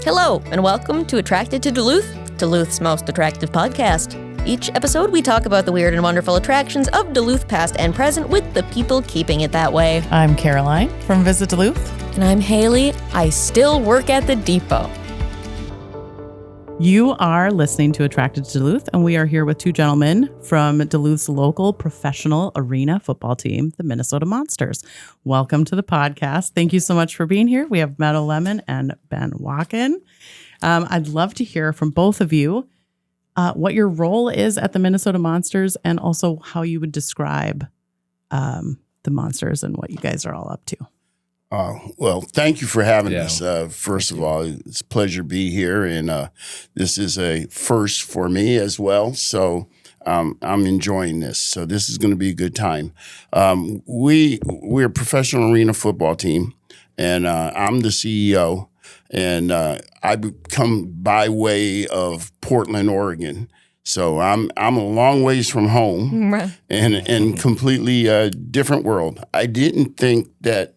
Hello, and welcome to Attracted to Duluth, Duluth's most attractive podcast. Each episode, we talk about the weird and wonderful attractions of Duluth past and present with the people keeping it that way. I'm Caroline from Visit Duluth. And I'm Haley. I still work at the depot. You are listening to Attracted to Duluth, and we are here with two gentlemen from Duluth's local professional arena football team, the Minnesota Monsters. Welcome to the podcast. Thank you so much for being here. We have Meadow Lemon and Ben Waalkens. I'd love to hear from both of you what your role is at the Minnesota Monsters and also how you would describe the Monsters and what you guys are all up to. Well, thank you for having us. First of all, it's a pleasure to be here, and this is a first for me as well. So I'm enjoying this. So this is going to be a good time. We're a professional arena football team, and I'm the CEO, and I come by way of Portland, Oregon. So I'm a long ways from home, and completely different world. I didn't think that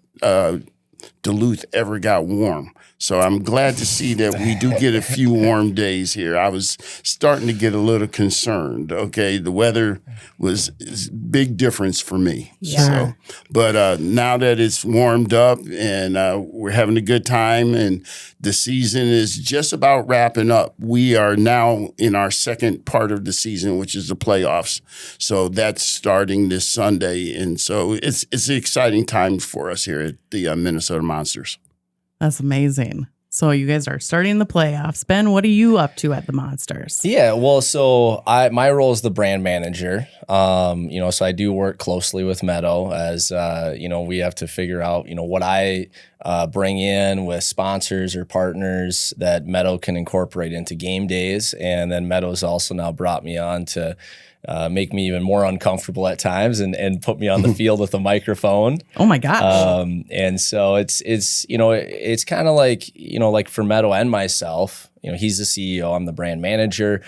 Duluth ever got warm. So I'm glad to see that we do get a few warm days here. I was starting to get a little concerned. Okay, the weather was a big difference for me. Yeah. So, but now that it's warmed up and we're having a good time and the season is just about wrapping up, we are now in our second part of the season, which is the playoffs. So that's starting this Sunday, and so it's an exciting time for us here at the Minnesota Monsters. That's amazing. So you guys are starting the playoffs. Ben, what are you up to at the Monsters? Yeah, well, so my role is the brand manager. So I do work closely with Meadow as, we have to figure out, what I bring in with sponsors or partners that Meadow can incorporate into game days. And then Meadow's also now brought me on to make me even more uncomfortable at times and put me on the field with a microphone. Oh my gosh. And so it's kind of like for Meadow and myself, he's the CEO, I'm the brand manager,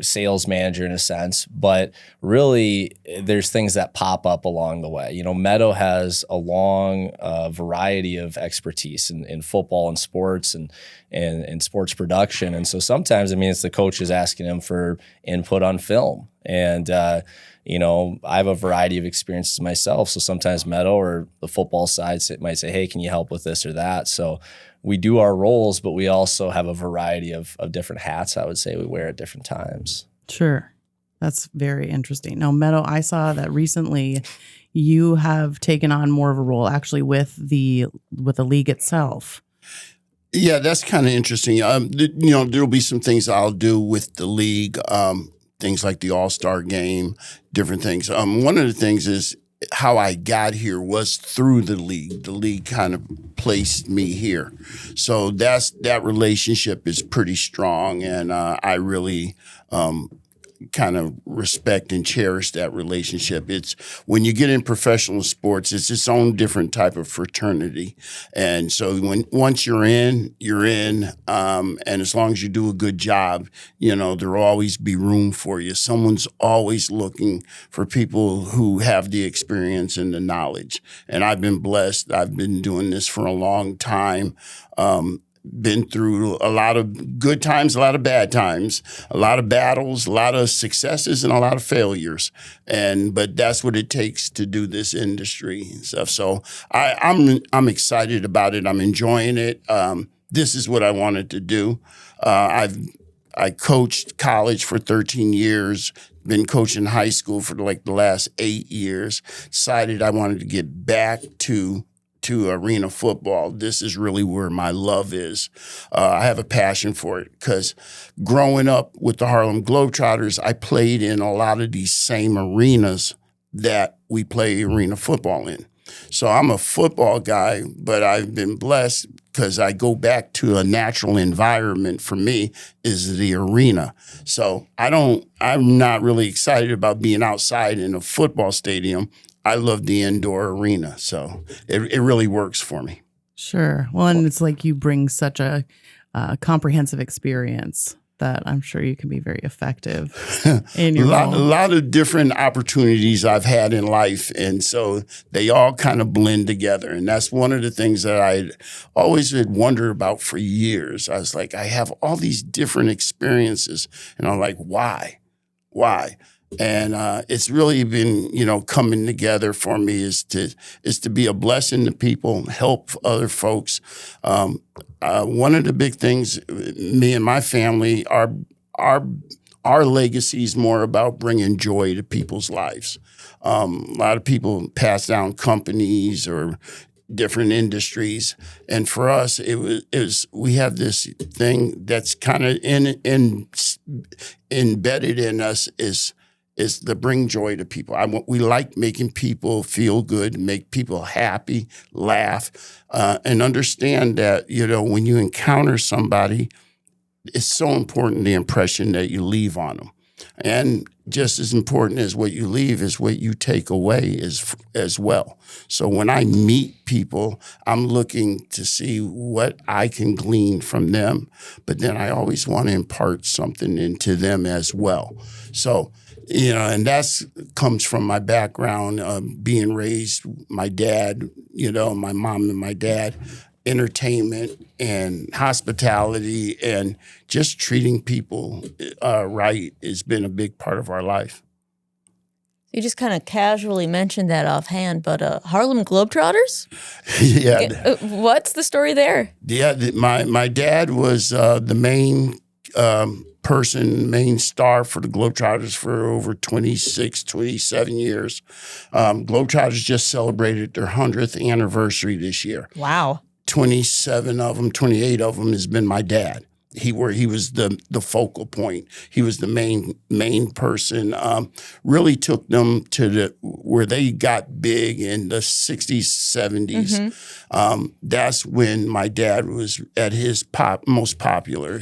sales manager in a sense, but really there's things that pop up along the way. Meadow has a long variety of expertise in football and sports and sports production. And so sometimes, it's the coaches asking him for input on film. And, I have a variety of experiences myself. So sometimes Meadow or the football side might say, hey, can you help with this or that? So we do our roles, but we also have a variety of different hats, I would say, we wear at different times. Sure. That's very interesting. Now, Meadow, I saw that recently you have taken on more of a role actually with the league itself. Yeah, that's kind of interesting. There'll be some things I'll do with the league, things like the All-Star game, different things. One of the things is how I got here was through the league. The league kind of placed me here. So that relationship is pretty strong, and I really kind of respect and cherish that relationship. It's when you get in professional sports, it's its own different type of fraternity. And so once you're in, and as long as you do a good job, there'll always be room for you. Someone's always looking for people who have the experience and the knowledge. And I've been blessed. I've been doing this for a long time. Been through a lot of good times, a lot of bad times, a lot of battles, a lot of successes, and a lot of failures. But that's what it takes to do this industry and stuff. So I'm excited about it. I'm enjoying it. This is what I wanted to do. I coached college for 13 years. Been coaching high school for the last 8 years. Decided I wanted to get back to arena football. This is really where my love is. I have a passion for it because growing up with the Harlem Globetrotters, I played in a lot of these same arenas that we play arena football in. So I'm a football guy, but I've been blessed because I go back to a natural environment for me is the arena. So I'm not really excited about being outside in a football stadium. I love the indoor arena. So it really works for me. Sure. Well, and it's like you bring such a comprehensive experience that I'm sure you can be very effective in A your lot, a role. lot of different opportunities I've had in life. And so they all kind of blend together. And that's one of the things that I always had wondered about for years. I was like, I have all these different experiences. And I'm like, why? Why? And it's really been, coming together for me is to be a blessing to people, help other folks. One of the big things, me and my family, our legacy is more about bringing joy to people's lives. A lot of people pass down companies or different industries, and for us, it was we have this thing that's kind of embedded in us is to bring joy to people. We like making people feel good, make people happy, laugh, and understand that, when you encounter somebody, it's so important the impression that you leave on them. And just as important as what you leave is what you take away as well. So when I meet people, I'm looking to see what I can glean from them, but then I always want to impart something into them as well. So, and that's comes from my background, being raised, my dad, my mom and my dad, entertainment and hospitality and just treating people right has been a big part of our life. You just kind of casually mentioned that offhand, but Harlem Globetrotters? Yeah. What's the story there? Yeah, my dad was the main main star for the Globetrotters for over 26, 27 years. Globetrotters just celebrated their 100th anniversary this year. Wow. 27 of them, 28 of them has been my dad. He was the focal point. He was the main person. Really took them to where they got big in the 60s, 70s. Mm-hmm. That's when my dad was at his most popular.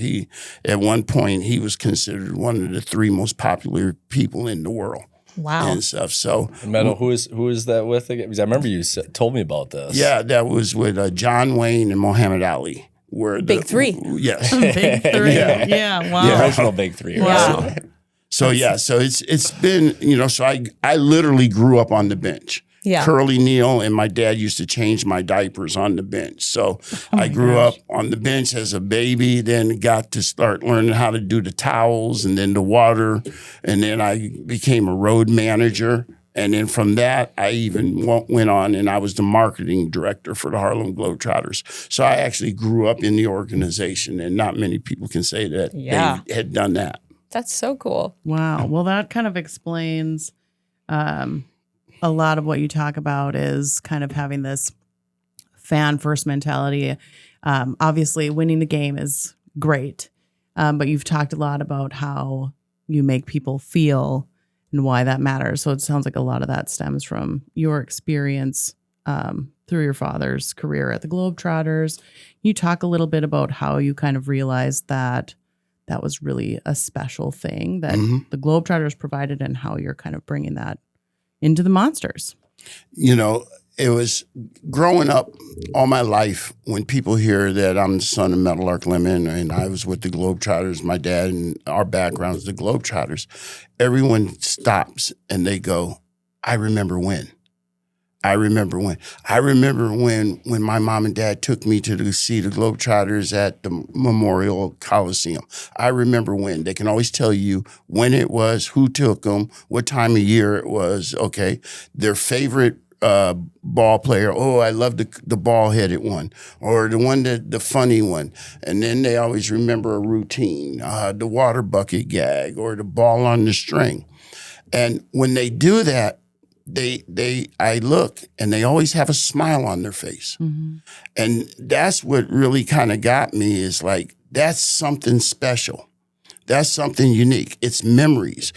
At one point he was considered one of the 3 most popular people in the world. Wow. And stuff. So, Meadow, who is that with again? Because I remember you told me about this. Yeah, that was with John Wayne and Muhammad Ali. Big 3. Yes. Big 3. Yeah. Wow. The original Big 3. Wow. Right? So it's been, so I literally grew up on the bench. Yeah. Curly Neal and my dad used to change my diapers on the bench. So I grew up on the bench as a baby, then got to start learning how to do the towels and then the water. And then I became a road manager. And then from that, I even went on and I was the marketing director for the Harlem Globetrotters. So I actually grew up in the organization, and not many people can say that they had done that. That's so cool. Wow. Well, that kind of explains a lot of what you talk about is kind of having this fan first mentality. Obviously, winning the game is great, but you've talked a lot about how you make people feel and why that matters. So it sounds like a lot of that stems from your experience through your father's career at the Globetrotters. You talk a little bit about how you kind of realized that that was really a special thing that the Globetrotters provided and how you're kind of bringing that into the Monsters. It was growing up all my life when people hear that I'm the son of Meadowlark Lemon and I was with the Globetrotters, my dad and our background is the Globetrotters, everyone stops and they go, I remember when. I remember when my mom and dad took me to see the Globetrotters at the Memorial Coliseum. I remember when. They can always tell you when it was, who took them, what time of year it was, okay, their favorite ball player. Oh, I love the ball-headed one, or the funny one. And then they always remember a routine, the water bucket gag, or the ball on the string. And when they do that, I look and they always have a smile on their face. And that's what really kind of got me is like, that's something special. That's something unique. It's memories.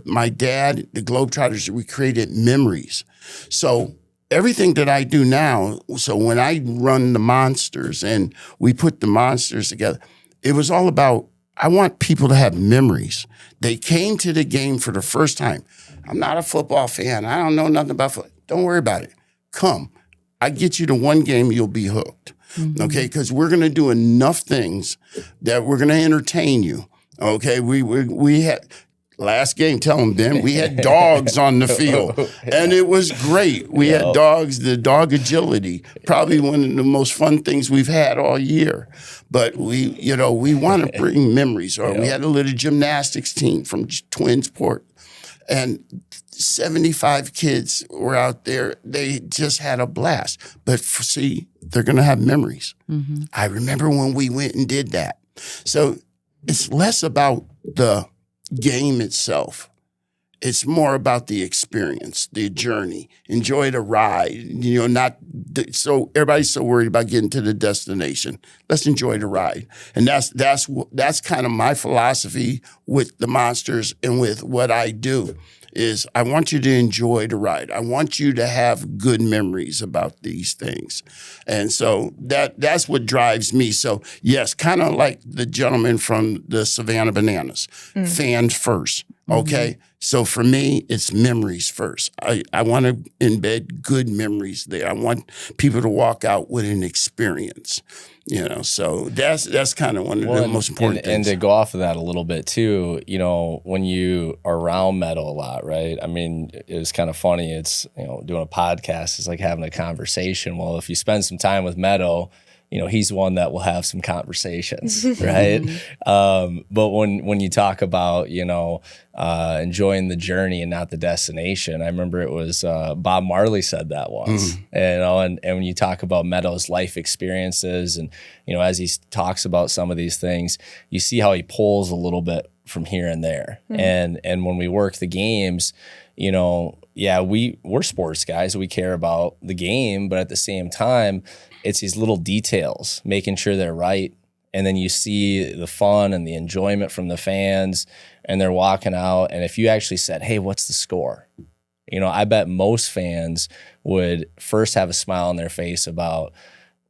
My dad, the Globetrotters, we created memories. So everything that I do now, so when I run the Monsters and we put the Monsters together, it was all about, I want people to have memories. They came to the game for the first time. I'm not a football fan. I don't know nothing about football. Don't worry about it. Come. I get you to one game, you'll be hooked. okay? Because we're going to do enough things that we're going to entertain you, okay? We had last game. Tell them, Ben, we had dogs on the field, and it was great. We had dogs, the dog agility, probably one of the most fun things we've had all year. But we want to bring memories. Or we had a little gymnastics team from Twinsport, and 75 kids were out there. They just had a blast. But see, they're going to have memories. I remember when we went and did that. So it's less about the game itself. It's more about the experience, the journey. Enjoy the ride. Not so everybody's so worried about getting to the destination. Let's enjoy the ride, and that's kind of my philosophy with the Monsters and with what I do. Is I want you to enjoy the ride. I want you to have good memories about these things. And so that's what drives me. So yes, kind of like the gentleman from the Savannah Bananas, fans first, okay? So for me, it's memories first. I want to embed good memories there. I want people to walk out with an experience. So that's kind of one of the most important things. And to go off of that a little bit too, when you are around Meadow a lot, right? I mean, it was kind of funny. It's, doing a podcast is like having a conversation. Well, if you spend some time with Meadow, he's one that will have some conversations, right? But when you talk about, enjoying the journey and not the destination, I remember it was Bob Marley said that once, and when you talk about Meadow's life experiences and, as he talks about some of these things, you see how he pulls a little bit from here and there. And when we work the games, we're sports guys. We care about the game, but at the same time, it's these little details, making sure they're right. And then you see the fun and the enjoyment from the fans, and they're walking out. And if you actually said, hey, what's the score? I bet most fans would first have a smile on their face about,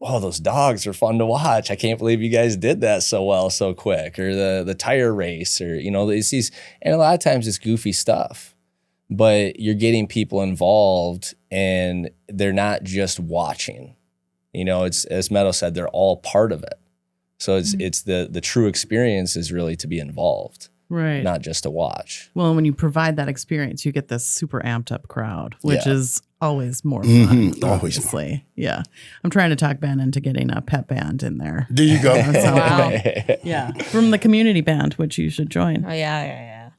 oh, those dogs are fun to watch. I can't believe you guys did that so well, so quick. Or the tire race, or, it's these, and a lot of times it's goofy stuff. But you're getting people involved, and they're not just watching. It's, as Meadow said, they're all part of it. So it's the true experience is really to be involved, right? Not just to watch. Well, when you provide that experience, you get this super amped up crowd, which is always more fun. Obviously, more. Yeah. I'm trying to talk Ben into getting a pep band in there. There you go. Wow. Yeah, from the community band, which you should join. Oh yeah.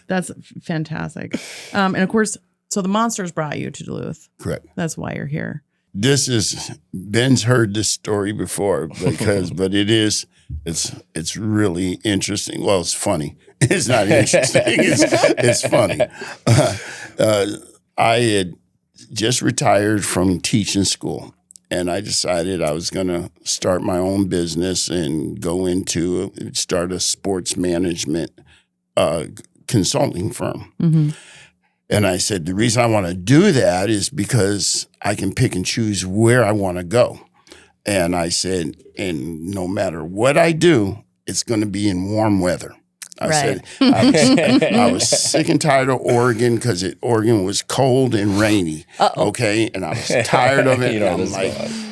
That's fantastic. And of course, so the Monsters brought you to Duluth. Correct. That's why you're here. Ben's heard this story before but it's really interesting. Well, it's funny. It's not interesting. It's funny. I had just retired from teaching school, and I decided I was going to start my own business and start a sports management consulting firm. And I said, the reason I want to do that is because I can pick and choose where I want to go. And I said, and no matter what I do, it's going to be in warm weather. I was sick and tired of Oregon because Oregon was cold and rainy. Okay. And I was tired of it.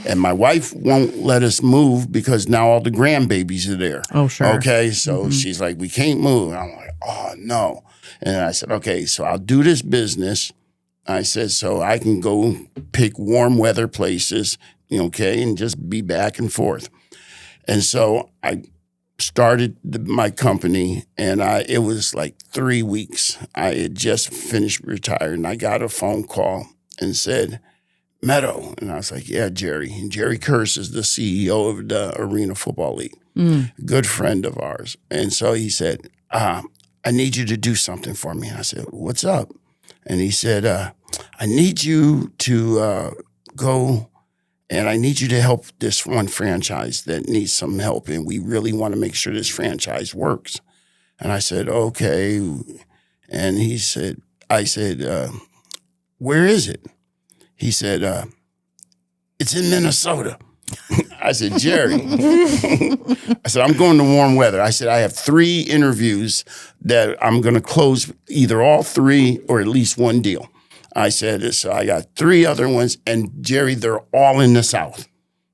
And my wife won't let us move because now all the grandbabies are there. Oh, sure. Okay. So she's like, we can't move. And I'm like, oh, no. And I said, okay, so I'll do this business. I said, so I can go pick warm weather places, okay, and just be back and forth. And so I started my company, and it was like 3 weeks. I had just finished retired, and I got a phone call and said, Meadow. And I was like, yeah, Jerry. And Jerry Curse is the CEO of the Arena Football League, good friend of ours. And so he said, I need you to do something for me. And I said, what's up? And he said, I need you to go, and I need you to help this one franchise that needs some help, and we really want to make sure this franchise works. And I said, okay. And I said, where is it? He said, it's in Minnesota. I said, Jerry, I said, I'm going to warm weather. I said, I have 3 interviews that I'm going to close either all 3 or at least one deal. I said, so I got 3 other ones, and Jerry, they're all in the South.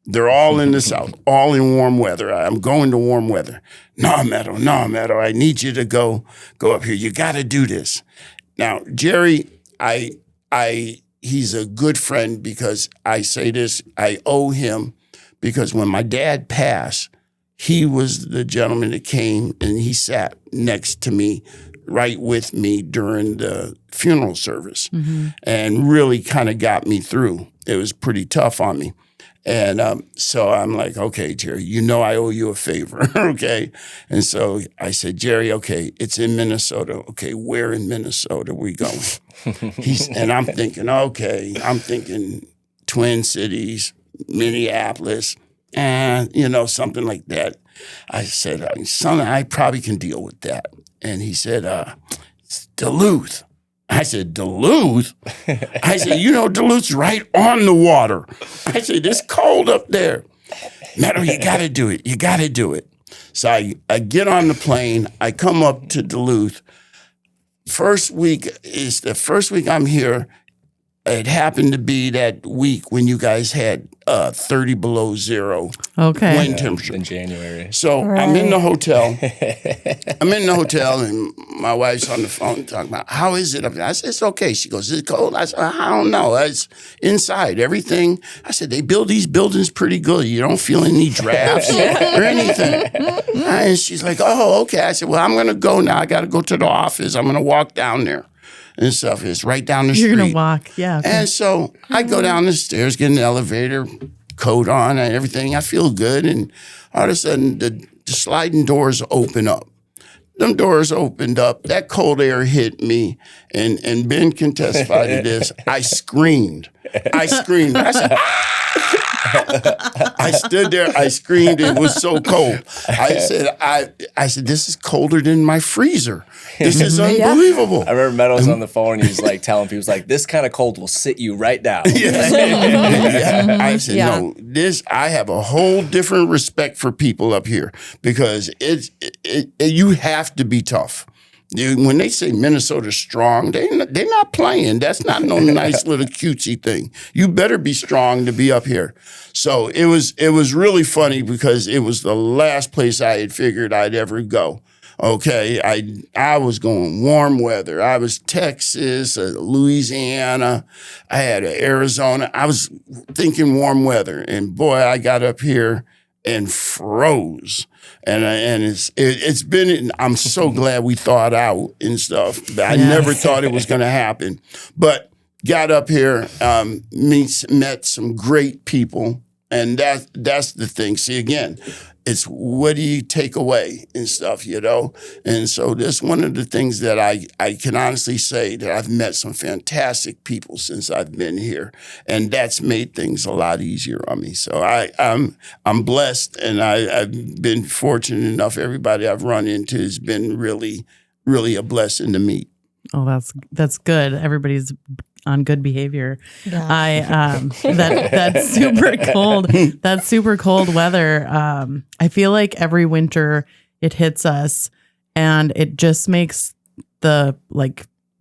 They're all in the South, all in warm weather. I'm going to warm weather. No, Meadow, I need you to go up here. You got to do this. Now, Jerry, he's a good friend because I say this, I owe him, because when my dad passed, he was the gentleman that came and he sat next to me, right with me during the funeral service, and really kind of got me through. It was pretty tough on me. And so I'm like, okay, Jerry, I owe you a favor, okay? And so I said, Jerry, okay, it's in Minnesota. Okay, where in Minnesota are we going? And I'm thinking Twin Cities, Minneapolis, and, something like that. I said, son, I probably can deal with that. And he said, it's Duluth. I said, Duluth? I said, Duluth's right on the water. I said, it's cold up there. Meadow, you got to do it. You got to do it. So I get on the plane. I come up to Duluth. First week is the first week I'm here. It happened to be that week when you guys had 30 below zero wind temperature. In January. So I'm in the hotel. And my wife's on the phone talking about, how is it up there? I said, it's okay. She goes, is it cold? I said, I don't know. It's inside. Everything. I said, they build these buildings pretty good. You don't feel any drafts or anything. And she's like, oh, okay. I said, well, I'm going to go now. I got to go to the office. I'm going to walk down there. And stuff. It's right down the street. You're going to walk, yeah. Okay. And so I go down the stairs, get in the elevator, coat on and everything. I feel good. And all of a sudden, the sliding doors open up. Them doors opened up. That cold air hit me. And Ben can testify to this. I screamed. I said, ah! I stood there. I screamed. It was so cold. I said, this is colder than my freezer. This is unbelievable. I remember Meadows on the phone. He was like telling people, this kind of cold will sit you right down. I said, no, I have a whole different respect for people up here because you have to be tough. When they say Minnesota's strong, they're not playing. That's not no nice little cutesy thing. You better be strong to be up here. So it was really funny because it was the last place I had figured I'd ever go. Okay, I was going warm weather. I was Texas, Louisiana. I had Arizona. I was thinking warm weather, and boy, I got up here and froze. And it's been. I'm so glad we thought out and stuff. I never thought it was going to happen, but got up here, met some great people, and that's the thing. See, again, it's what do you take away and stuff, And so that's one of the things that I can honestly say that I've met some fantastic people since I've been here, and that's made things a lot easier on me. So I'm blessed, and I've been fortunate enough. Everybody I've run into has been really, really a blessing to meet. Oh, that's good. Everybody's on good behavior. Yeah. That's super cold. That super cold weather. I feel like every winter it hits us, and it just makes the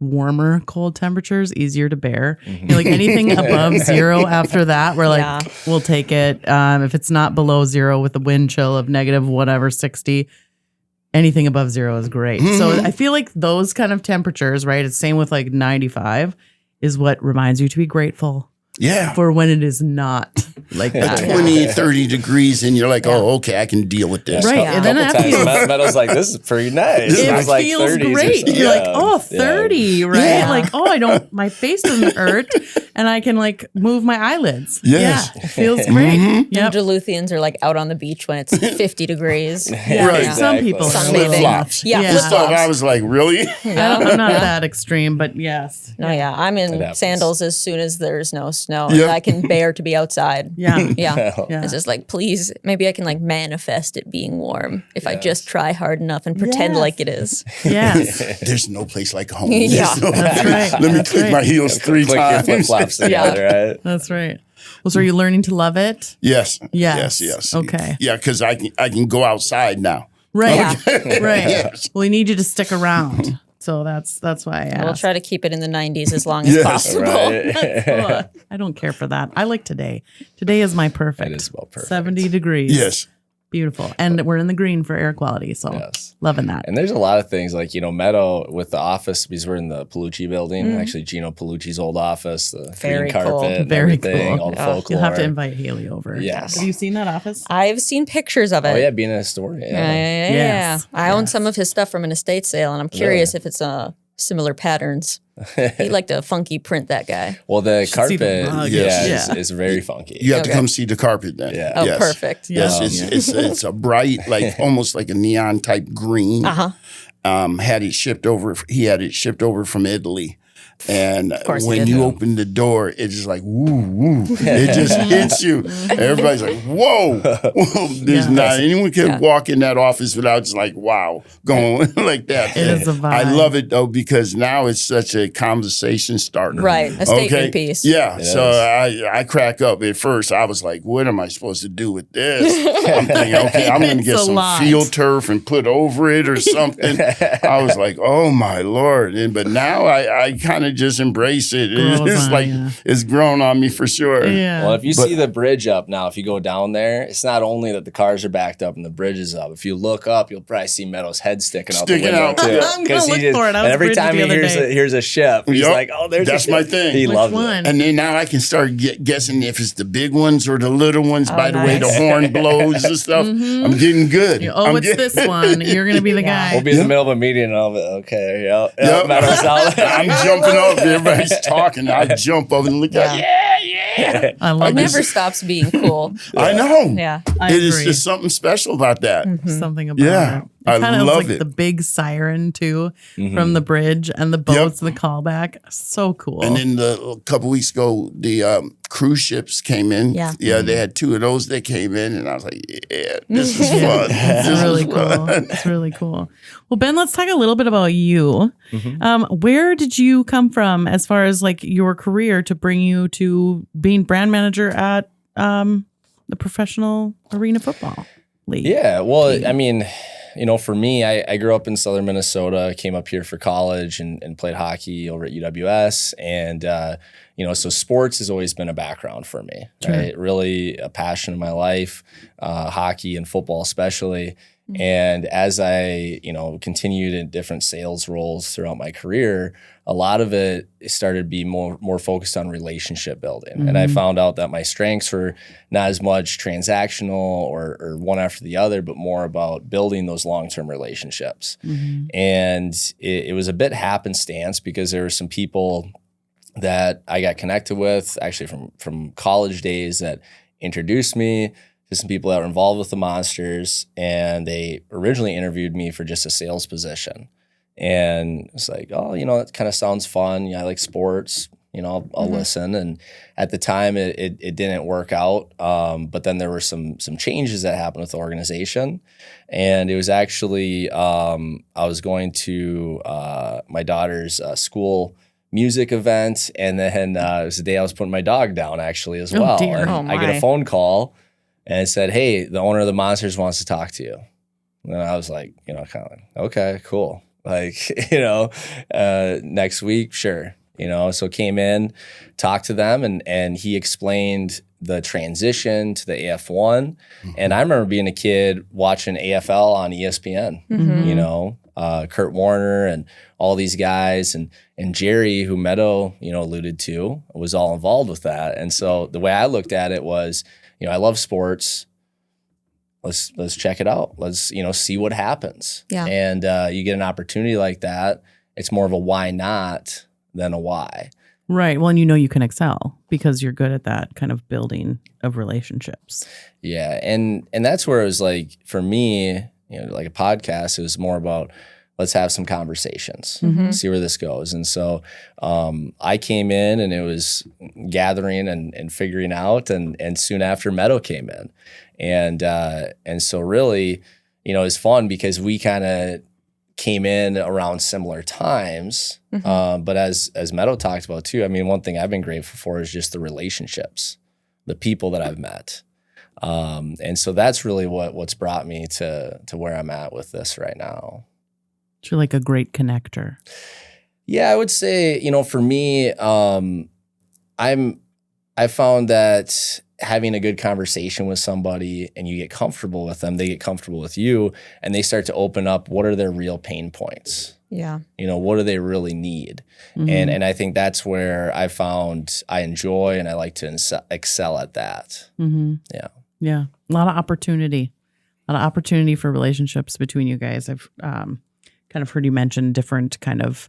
warmer cold temperatures easier to bear. Anything above zero after that, we're we'll take it. If it's not below zero with a wind chill of negative whatever 60. Anything above zero is great. So I feel like those kind of temperatures, right? It's same with 95. Is what reminds you to be grateful for when it is not like that. 20, 30 degrees, and you're like, oh, okay, I can deal with this. Right. Yeah. And then Meadow's like, this is pretty nice. It feels great. You're like, oh, 30, right? Yeah. My face doesn't hurt, and I can move my eyelids. Yes. Yeah, it feels great. And Duluthians are out on the beach when it's 50 degrees. Yeah. Right. Exactly. Some people flip-flops. Yeah. Flip-flops. I was like, really? I'm not that extreme, but yes. No, I'm in sandals as soon as there's no snow. Yep. I can bear to be outside. Yeah. It's just please, maybe I can manifest it being warm if I just try hard enough and pretend like it is. Yes. There's no place like home. Yeah. That's right. Let me click my heels 3 times. Click your flip-flops together, right? That's right. Well, so are you learning to love it? Yes. Yes. Yes. Okay. Yeah, because I can go outside now. Right. Yeah. Right. Yes. Well, we need you to stick around. So that's why I asked. We'll try to keep it in the 90s as long as possible. Right. I don't care for that. I like today. Today is my perfect. It is about perfect. 70 degrees. Yes. Beautiful. And we're in the green for air quality. So Yes. loving that. And there's a lot of things like, Meadow with the office, because we're in the Pellucci building, actually Gino Pellucci's old office, the Very green cool. carpet, and Very everything, cool. all the Oh. folklore. You'll have to invite Haley over. Yes. Have you seen that office? I've seen pictures of it. Oh, yeah, being a historian. Yeah. Yes. I own some of his stuff from an estate sale, and I'm curious if it's similar patterns. He liked a funky print, that guy. Well, the Should see the carpet, rug. Yes. is very funky. You have to Okay. come see the carpet then. Yeah. Oh, Yes. perfect. Yes, Yeah. it's a bright, like almost like a neon type green. Had it shipped over. He had it shipped over from Italy. And course he when did. you open the door, it's just like woo woo. It just hits you. Everybody's like, "Whoa!" There's not anyone can walk in that office without just like, "Wow," going like that. It is a vibe. I love it though because now it's such a conversation starter. Right. A statement piece. Yeah. It So is. I crack up at first. I was like, "What am I supposed to do with this?" I'm thinking, "Okay, I'm going to get It's a some lot. field turf and put over it or something." I was like, "Oh my Lord!" But now I kind of just embrace it. Grows It's on like ya. it's grown on me for sure. Yeah. Well, if you But- see the bridge up now, if you go down there, it's not only that the cars are backed up and the bridge is up. If you look up, you'll probably see Meadow's head sticking out the Sticking window out. too. I'm gonna 'Cause look he just- for it. I and was every bridge time the he other hears day. hears a ship, he's Yup. like, "Oh, there's That's a my ship." thing. He Which loves one? it. And then now I can start guessing if it's the big ones or the little ones by the way the nice. horn blows and stuff. I'm getting good. Oh, it's this one. You're going to be the Yeah. guy. We'll be in the middle of a meeting and I'll be, okay, Yep. Meadow's out. I'm jumping up. Everybody's talking. I jump up and look out. Yeah. I love It it. never stops being cool. I know. Yeah. I It is agree. just something special about that. Something about Yeah. it. I Kind of love like it. the big siren too from the bridge and the boats and the callback. So cool. And then a couple weeks ago, the cruise ships came in. Yeah. Yeah, they had two of those that came in, and I was like, yeah, this is fun. It's This really is cool. fun. It's really cool. Well, Ben, let's talk a little bit about you. Mm-hmm. Where did you come from as far as like your career to bring you to being brand manager at the Professional Arena Football League? Yeah, well, I mean, for me, I grew up in southern Minnesota, came up here for college and played hockey over at UWS. And, so sports has always been a background for me, right? Really a passion in my life, hockey and football especially. And as I, continued in different sales roles throughout my career, a lot of it started to be more focused on relationship building. And I found out that my strengths were not as much transactional or one after the other, but more about building those long-term relationships. And it was a bit happenstance because there were some people that I got connected with actually from college days that introduced me to some people that were involved with the Monsters, and they originally interviewed me for just a sales position. And it's like, oh, that kind of sounds fun. I like sports. I'll listen. And at the time, it didn't work out. But then there were some changes that happened with the organization, and it was actually I was going to my daughter's school music event, and then it was the day I was putting my dog down actually as well. dear. And Oh, I get my. a phone call. And it said, "Hey, the owner of the Monsters wants to talk to you." And I was like, kind of like, okay, cool. Like, next week, sure. So came in, talked to them, and he explained the transition to the AF1. And I remember being a kid watching AFL on ESPN, Kurt Warner and all these guys, and Jerry, who Meadow, alluded to, was all involved with that. And so the way I looked at it was, I love sports. Let's check it out. Let's, see what happens. Yeah. And you get an opportunity like that. It's more of a why not than a why. Right. Well, and you can excel because you're good at that kind of building of relationships. Yeah. And that's where it was like, for me, like a podcast, it was more about, let's have some conversations, see where this goes. And so I came in and it was gathering and figuring out, and soon after Meadow came in. And so really, it was fun because we kind of came in around similar times. But as Meadow talked about too, I mean, one thing I've been grateful for is just the relationships, the people that I've met. And so that's really what's brought me to where I'm at with this right now. you're like a great connector. Yeah, I would say, for me, I found that having a good conversation with somebody and you get comfortable with them, they get comfortable with you, and they start to open up what are their real pain points. Yeah. What do they really need? And I think that's where I found I enjoy and I like to excel at that. Yeah. Yeah. A lot of opportunity for relationships between you guys. I've kind of heard you mention different kind of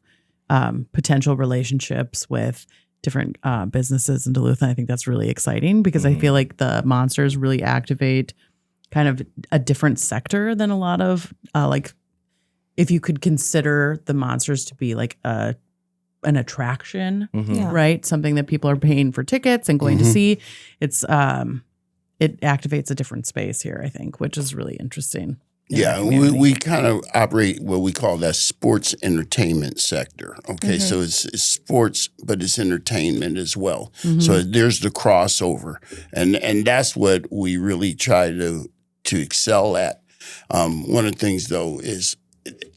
potential relationships with different businesses in Duluth. And I think that's really exciting because I feel like the Monsters really activate kind of a different sector than a lot of if you could consider the Monsters to be like an attraction, right? Something that people are paying for tickets and going to see. It's it activates a different space here, I think, which is really interesting. Yeah, we kind of operate what we call that sports entertainment sector. Okay, so it's sports, but it's entertainment as well. So there's the crossover, and that's what we really try to excel at. One of the things, though, is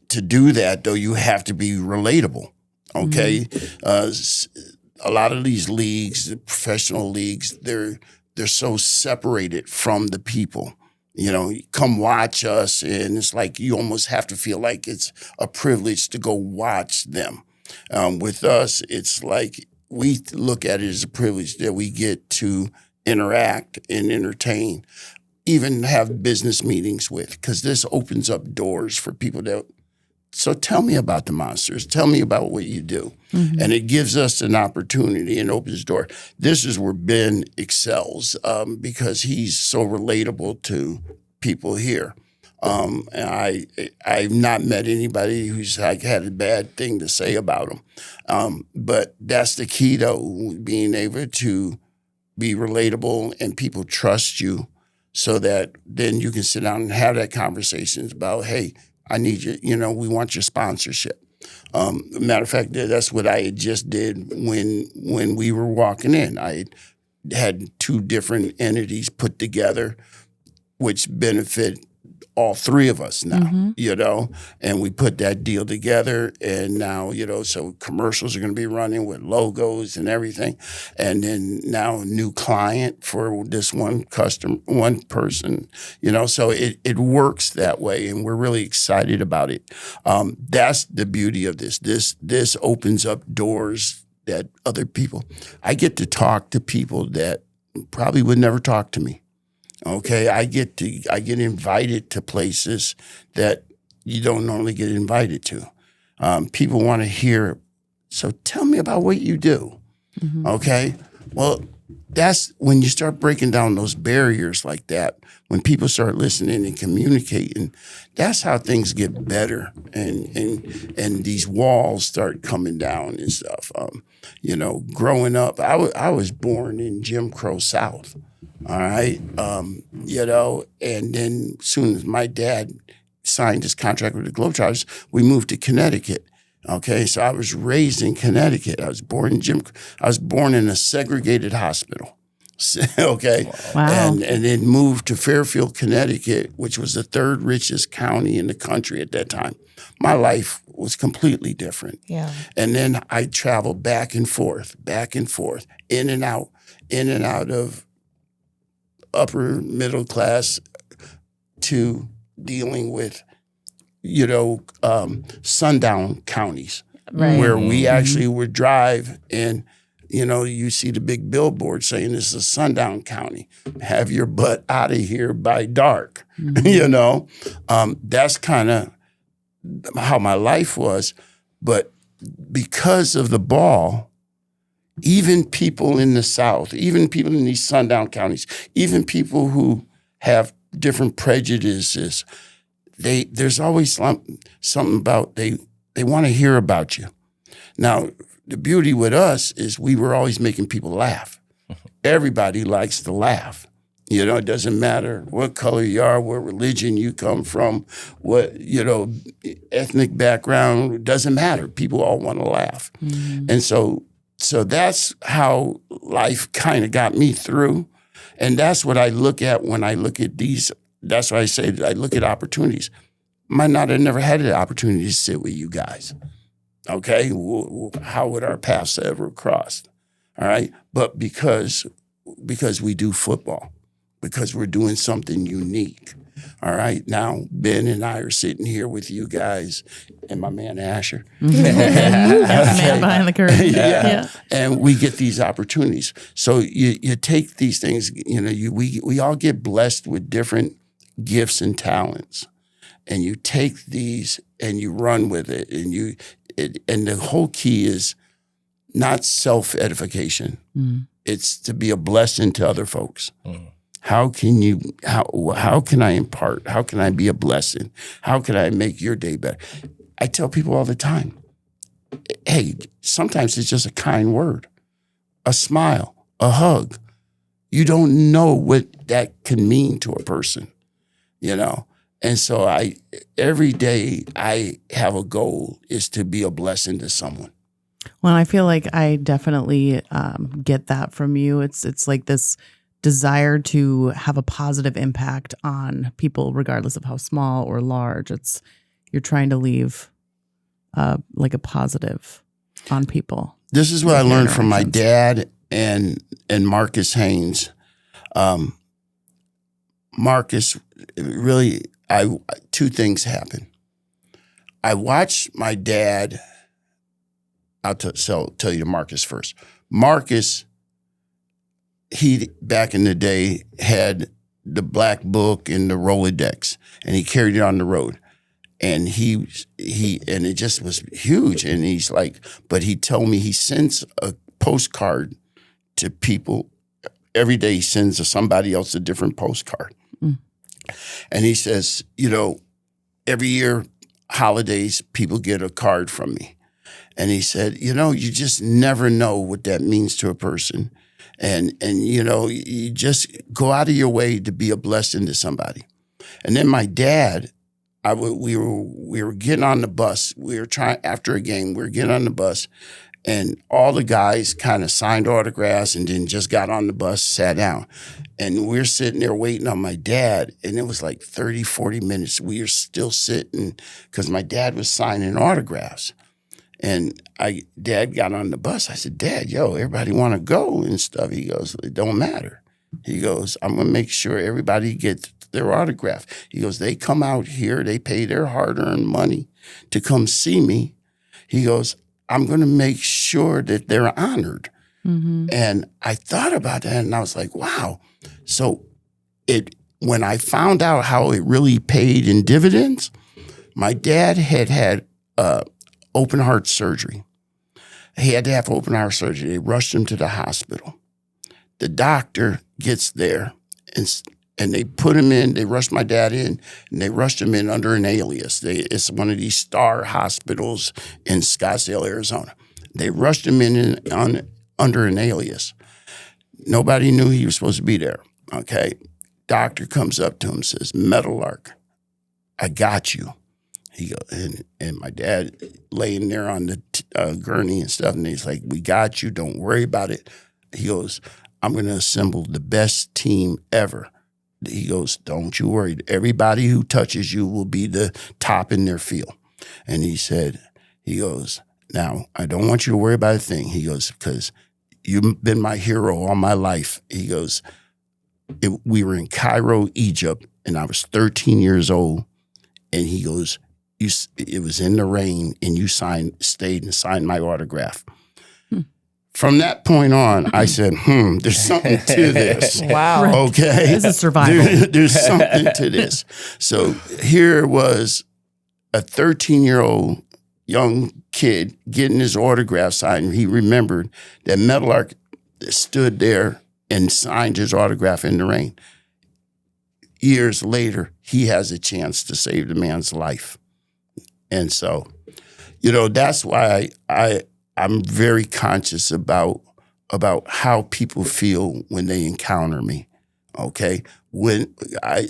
to do that, though, you have to be relatable. Okay, a lot of these leagues, the professional leagues, they're so separated from the people. Come watch us, and it's like you almost have to feel like it's a privilege to go watch them. With us, it's like we look at it as a privilege that we get to interact and entertain, even have business meetings with, because this opens up doors for people that. So tell me about the Monsters. Tell me about what you do. And it gives us an opportunity and opens the door. This is where Ben excels because he's so relatable to people here. And I've not met anybody who's like had a bad thing to say about him. But that's the key, though, being able to be relatable and people trust you so that then you can sit down and have that conversation about, hey, I need you, we want your sponsorship. Matter of fact, that's what I had just did when we were walking in. I had 2 different entities put together, which benefit all 3 of us now, and we put that deal together, and now, so commercials are going to be running with logos and everything, and then now a new client for this one person, so it works that way, and we're really excited about it. That's the beauty of this. This opens up doors that other people, I get to talk to people that probably would never talk to me. Okay, I get invited to places that you don't normally get invited to. People want to hear, so tell me about what you do. Okay, well, that's when you start breaking down those barriers like that, when people start listening and communicating, that's how things get better and these walls start coming down and stuff. Growing up, I was born in Jim Crow South. All right. And then as soon as my dad signed his contract with the Globetrotters, we moved to Connecticut. Okay. So I was raised in Connecticut. I was born in a segregated hospital. Okay. Wow. And then moved to Fairfield, Connecticut, which was the 3rd richest county in the country at that time. My life was completely different. Yeah. And then I traveled back and forth, in and out of upper middle class to dealing with, sundown counties, where we actually would drive and, you see the big billboard saying this is a sundown county. Have your butt out of here by dark. That's kind of how my life was. But because of the ball, even people in the South, even people in these sundown counties, even people who have different prejudices, there's always something about they want to hear about you. Now, the beauty with us is we were always making people laugh. Everybody likes to laugh. It doesn't matter what color you are, what religion you come from, what, ethnic background, it doesn't matter. People all want to laugh. And so that's how life kind of got me through. And that's what I look at when I look at these. That's why I say that I look at opportunities. might not have never had the opportunity to sit with you guys. Okay, how would our paths ever crossed? All right, but because we do football, because we're doing something unique. All right, now Ben and I are sitting here with you guys and my man Asher. Man behind the curtain. Yeah. And we get these opportunities. So you take these things, we all get blessed with different gifts and talents. And you take these and you run with it. And the whole key is not self-edification. It's to be a blessing to other folks. How can I impart? How can I be a blessing? How can I make your day better? I tell people all the time, hey, sometimes it's just a kind word, a smile, a hug. You don't know what that can mean to a person, And so every day I have a goal is to be a blessing to someone. Well, I feel like I definitely get that from you. It's like this desire to have a positive impact on people, regardless of how small or large. You're trying to leave like a positive on people. This is what I learned from my dad and Marcus Haynes. Marcus, really, two things happened. I watched my dad. I'll tell you to Marcus first. Marcus, he back in the day had the black book and the Rolodex, and he carried it on the road, and and it just was huge. And he's like, but he told me he sends a postcard to people every day. He sends somebody else a different postcard, and he says, every year holidays people get a card from me. And he said, you just never know what that means to a person. And you just go out of your way to be a blessing to somebody. And then my dad, we were getting on the bus. We were trying, after a game, we were getting on the bus. And all the guys kind of signed autographs and then just got on the bus, sat down. And we're sitting there waiting on my dad. And it was like 30, 40 minutes. We were still sitting because my dad was signing autographs. And Dad got on the bus. I said, Dad, everybody want to go and stuff. He goes, it don't matter. He goes, I'm going to make sure everybody gets their autograph. He goes, they come out here, they pay their hard-earned money to come see me. He goes, I'm going to make sure that they're honored. And I thought about that, and I was like, wow. So when I found out how it really paid in dividends, my dad had open heart surgery. He had to have open heart surgery. They rushed him to the hospital. The doctor gets there and they put him in. They rushed my dad in, and they rushed him in under an alias. It's one of these star hospitals in Scottsdale, Arizona. They rushed him in under an alias. Nobody knew he was supposed to be there. Okay. Doctor comes up to him and says, Meadowlark, I got you. He goes, and my dad laying there on the gurney and stuff, and he's like, we got you. Don't worry about it. He goes, I'm going to assemble the best team ever. He goes, don't you worry. Everybody who touches you will be the top in their field. And he goes, now, I don't want you to worry about a thing. He goes, because you've been my hero all my life. He goes, we were in Cairo, Egypt, and I was 13 years old. And he goes, it was in the rain, and you stayed and signed my autograph. From that point on, I said, there's something to this. Wow. Right. Okay. This is survival. There's something to this. So here was a 13-year-old young kid getting his autograph signed. He remembered that Meadowlark stood there and signed his autograph in the rain. Years later, he has a chance to save the man's life. And so, that's why I'm very conscious about how people feel when they encounter me. Okay, when I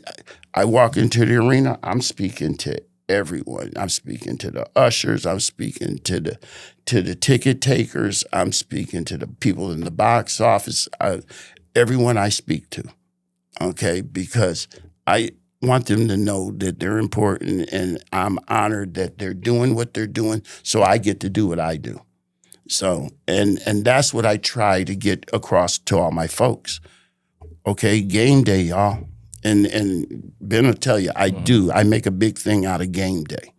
walk into the arena, I'm speaking to everyone. I'm speaking to the ushers. I'm speaking to the ticket takers. I'm speaking to the people in the box office. Everyone I speak to. Okay, because want them to know that they're important, and I'm honored that they're doing what they're doing, so I get to do what I do. So, and that's what I try to get across to all my folks. Okay, game day, y'all. And Ben will tell you, I make a big thing out of game day.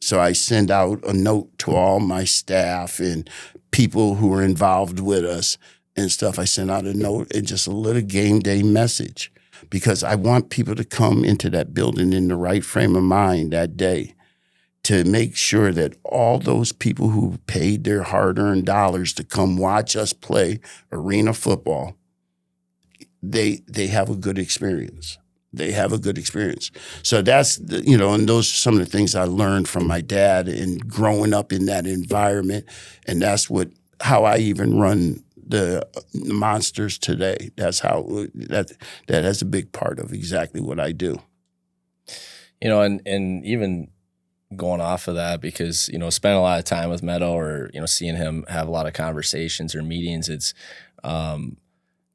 So I send out a note to all my staff and people who are involved with us and stuff. I send out a note and just a little game day message, because I want people to come into that building in the right frame of mind that day, to make sure that all those people who paid their hard-earned dollars to come watch us play arena football, they have a good experience. They have a good experience. So that's, and those are some of the things I learned from my dad and growing up in that environment. And that's how I even run the Monsters today. That's how that has a big part of exactly what I do. And even going off of that, because, spending a lot of time with Meadow, or, seeing him have a lot of conversations or meetings, it's,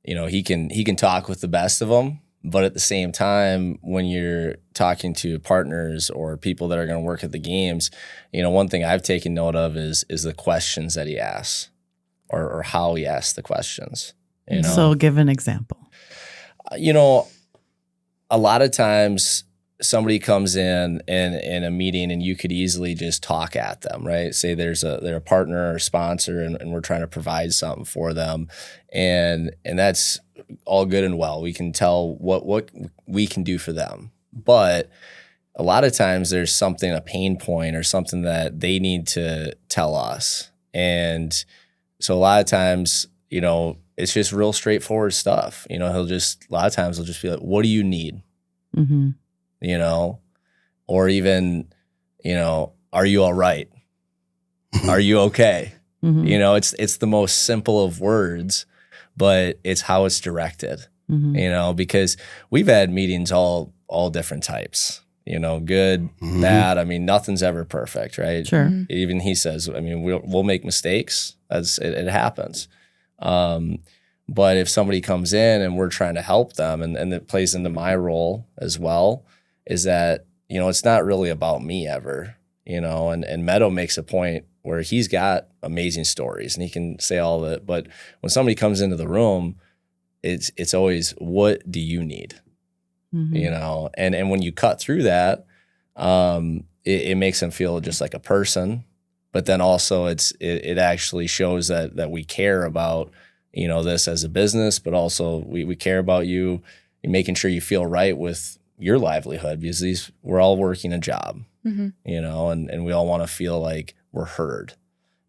he can talk with the best of them. But at the same time, when you're talking to partners or people that are going to work at the games, one thing I've taken note of is the questions that he asks, or how he asks the questions. So give an example. A lot of times somebody comes in a meeting and you could easily just talk at them, right? Say they're a partner or sponsor, and we're trying to provide something for them, and that's all good and well. We can tell what we can do for them, but a lot of times there's a pain point or something that they need to tell us, and so a lot of times, it's just real straightforward stuff. A lot of times he'll just be like, "What do you need?" Mm-hmm. Or even, are you all right? Are you okay? Mm-hmm. It's the most simple of words, but it's how it's directed, because we've had meetings all different types, good, bad. I mean, nothing's ever perfect, right? Sure. Mm-hmm. Even he says, we'll make mistakes, as it happens. But if somebody comes in and we're trying to help them, and it plays into my role as well, is that, it's not really about me ever, and Meadow makes a point where he's got amazing stories and he can say all of it. But when somebody comes into the room, it's always, what do you need? Mm-hmm. And when you cut through that, it makes them feel just like a person, but then also it actually shows that we care about, this as a business, but also we care about you making sure you feel right with your livelihood, because we're all working a job, and we all want to feel like we're heard.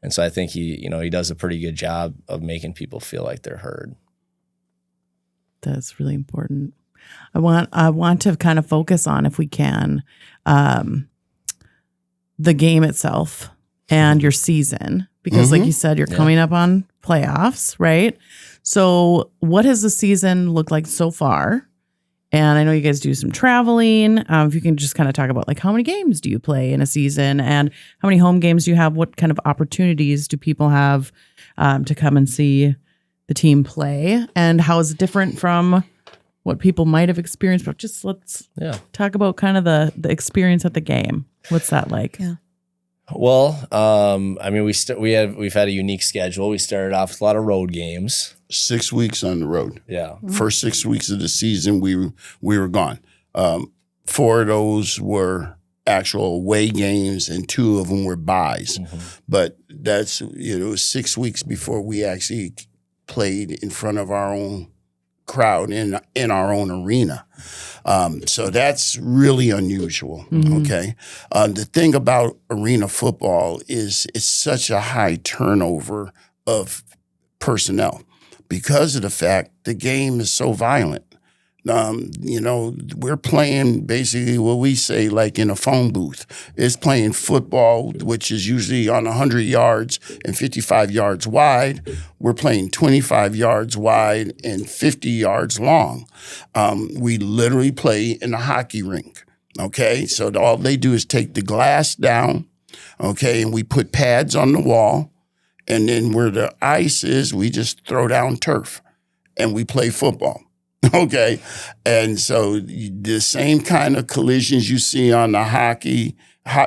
And so I think he does a pretty good job of making people feel like they're heard. That's really important. I want to kind of focus on, if we can, the game itself and your season, because like you said, you're coming up on playoffs, right? So what has the season looked like so far? And I know you guys do some traveling. If you can just kind of talk about, like, how many games do you play in a season, and how many home games do you have? What kind of opportunities do people have to come and see the team play? And how is it different from what people might have experienced? But just let's talk about kind of the experience at the game. What's that like? Yeah. Well, we've had a unique schedule. We started off with a lot of road games. 6 weeks on the road. Yeah. First 6 weeks of the season, we were gone. 4 of those were actual away games, and 2 of them were byes. Mm-hmm. But that's, it was 6 weeks before we actually played in front of our own crowd in our own arena. So that's really unusual. Mm-hmm. Okay. The thing about arena football is it's such a high turnover of personnel because of the fact the game is so violent. We're playing basically what we say, like in a phone booth. It's playing football, which is usually on 100 yards and 55 yards wide. We're playing 25 yards wide and 50 yards long. We literally play in a hockey rink. Okay, so all they do is take the glass down, okay, and we put pads on the wall, and then where the ice is, we just throw down turf, and we play football. Okay. And so the same kind of collisions you see on the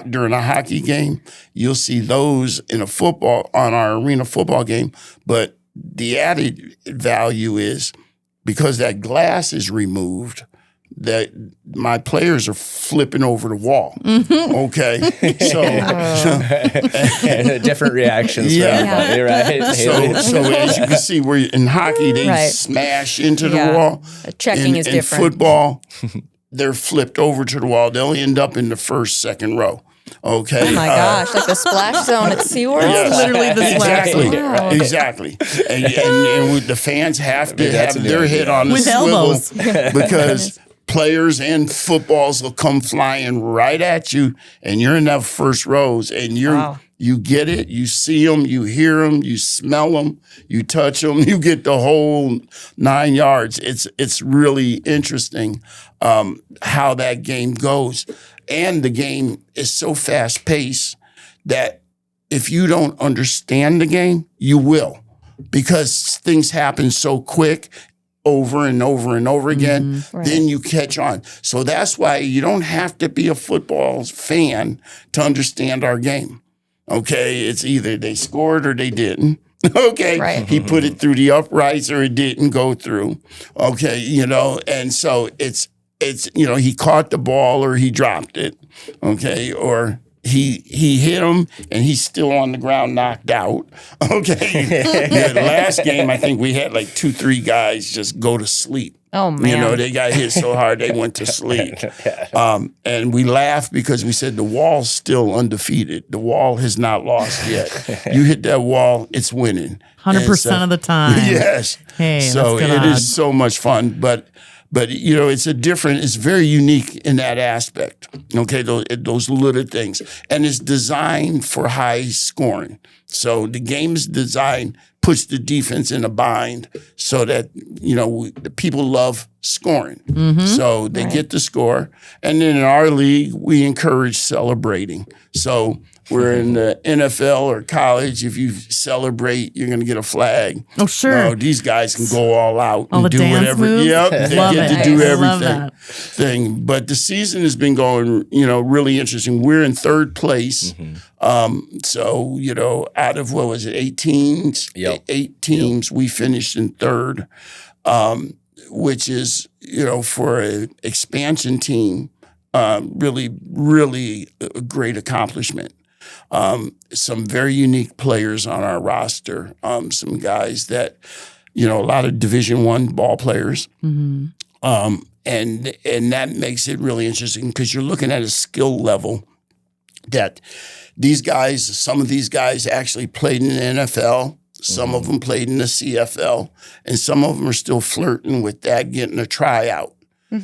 during a hockey game, you'll see those on our arena football game. But the added value is because that glass is removed, that my players are flipping over the wall. Okay. And different reactions. Yeah. For everybody, right? So as you can see, where in hockey, they smash into the wall. Checking is different. In football, they're flipped over to the wall. They'll end up in the first, second row. Okay. Oh my gosh, like the splash zone at SeaWorld? Yes. Literally the splash Exactly. zone. Wow. Exactly. And the fans have to that's have a their good head idea. on the With swivel elbows. because players and footballs will come flying right at you, and you're in that first rows, and you get it, you see them, you hear them, you smell them, you touch them, you get the whole 9 yards. It's really interesting how that game goes. And the game is so fast paced that if you don't understand the game, you will, because things happen so quick over and over and over again, then you catch on. So that's why you don't have to be a football fan to understand our game. Okay, it's either they scored or they didn't. Okay, Right. He put it through the uprights or it didn't go through. Okay, and so it's he caught the ball or he dropped it. Okay, or he hit him and he's still on the ground knocked out. Okay, the last game I think we had like 2-3 guys just go to sleep. Oh, man. They got hit so hard they went to sleep. And we laughed because we said the wall's still undefeated. The wall has not lost yet. You hit that wall, it's winning. 100% of the time. Yes. Hey, so that's good it odds. is so much fun. But it's very unique in that aspect. Okay, those little things. And it's designed for high scoring. So the game's designed puts the defense in a bind so that, the people love scoring. So they get the score. And then in our league, we encourage celebrating. So we're in the NFL or college. If you celebrate, you're going to get a flag. Oh, sure. These guys can go all out All and the do dance whatever. moves? Yep, they Love get it. to do I love everything. that. But the season has been going, really interesting. We're in third place. So, out of, 8 teams? Yep. 8 teams, we finished in third, which is, for an expansion team, really, really a great accomplishment. Some very unique players on our roster. Some guys that, a lot of Division I ball players. And that makes it really interesting because you're looking at a skill level that some of these guys actually played in the NFL. Some of them played in the CFL, and some of them are still flirting with that, getting a tryout.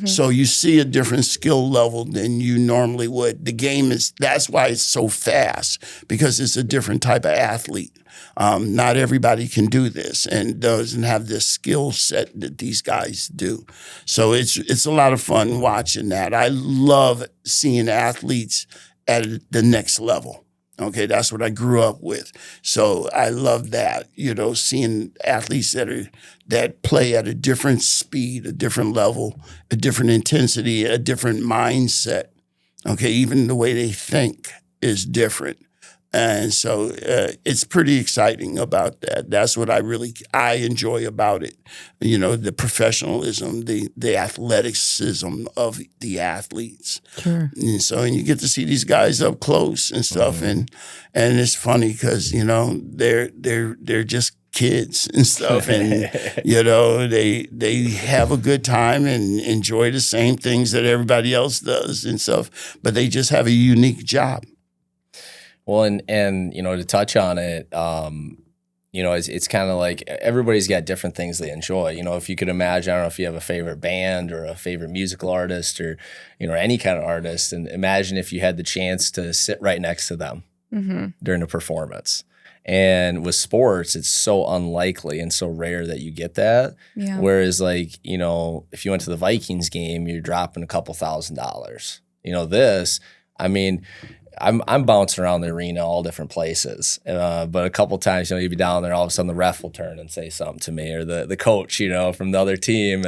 So you see a different skill level than you normally would. The game that's why it's so fast, because it's a different type of athlete. Not everybody can do this and doesn't have this skill set that these guys do. So it's a lot of fun watching that. I love seeing athletes at the next level. Okay, that's what I grew up with. So I love that, seeing athletes that play at a different speed, a different level, a different intensity, a different mindset. Okay, even the way they think is different. And so it's pretty exciting about that. That's what I enjoy about it. The professionalism, the athleticism of the athletes. Sure. And you get to see these guys up close and stuff. And it's funny because, they're just kids and stuff. And, they have a good time and enjoy the same things that everybody else does and stuff. But they just have a unique job. Well, and to touch on it, it's kind of like everybody's got different things they enjoy. If you could imagine, I don't know if you have a favorite band or a favorite musical artist or, any kind of artist, and imagine if you had the chance to sit right next to them during a performance. And with sports, it's so unlikely and so rare that you get that. Yeah. Whereas if you went to the Vikings game, you're dropping a couple $1,000s. I'm bouncing around the arena, all different places. But a couple times, you'd be down there, all of a sudden the ref will turn and say something to me, or the coach, from the other team,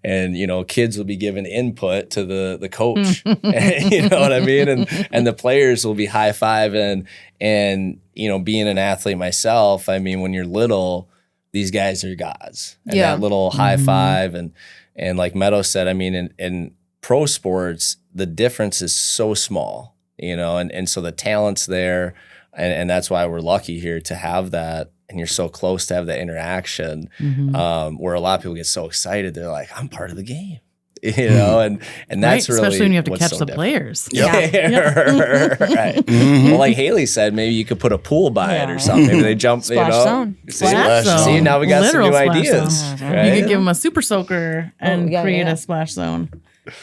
and kids will be giving input to the coach. You know what I mean? And the players will be high-fiving. And being an athlete myself, I mean, when you're little, these guys are gods. And that little high five, and like Meadow said, I mean, in pro sports, the difference is so small. And so the talent's there, and that's why we're lucky here to have that. And you're so close to have that interaction, where a lot of people get so excited. They're like, I'm part of the game, and that's really, especially when you have to catch the different. players. Right. Well, like Haley said, maybe you could put a pool by it or something. Maybe they jump, Splash zone. Splash zone. See, now we got Literal some new splash ideas. zone. Right? You could give them a super soaker and create a splash zone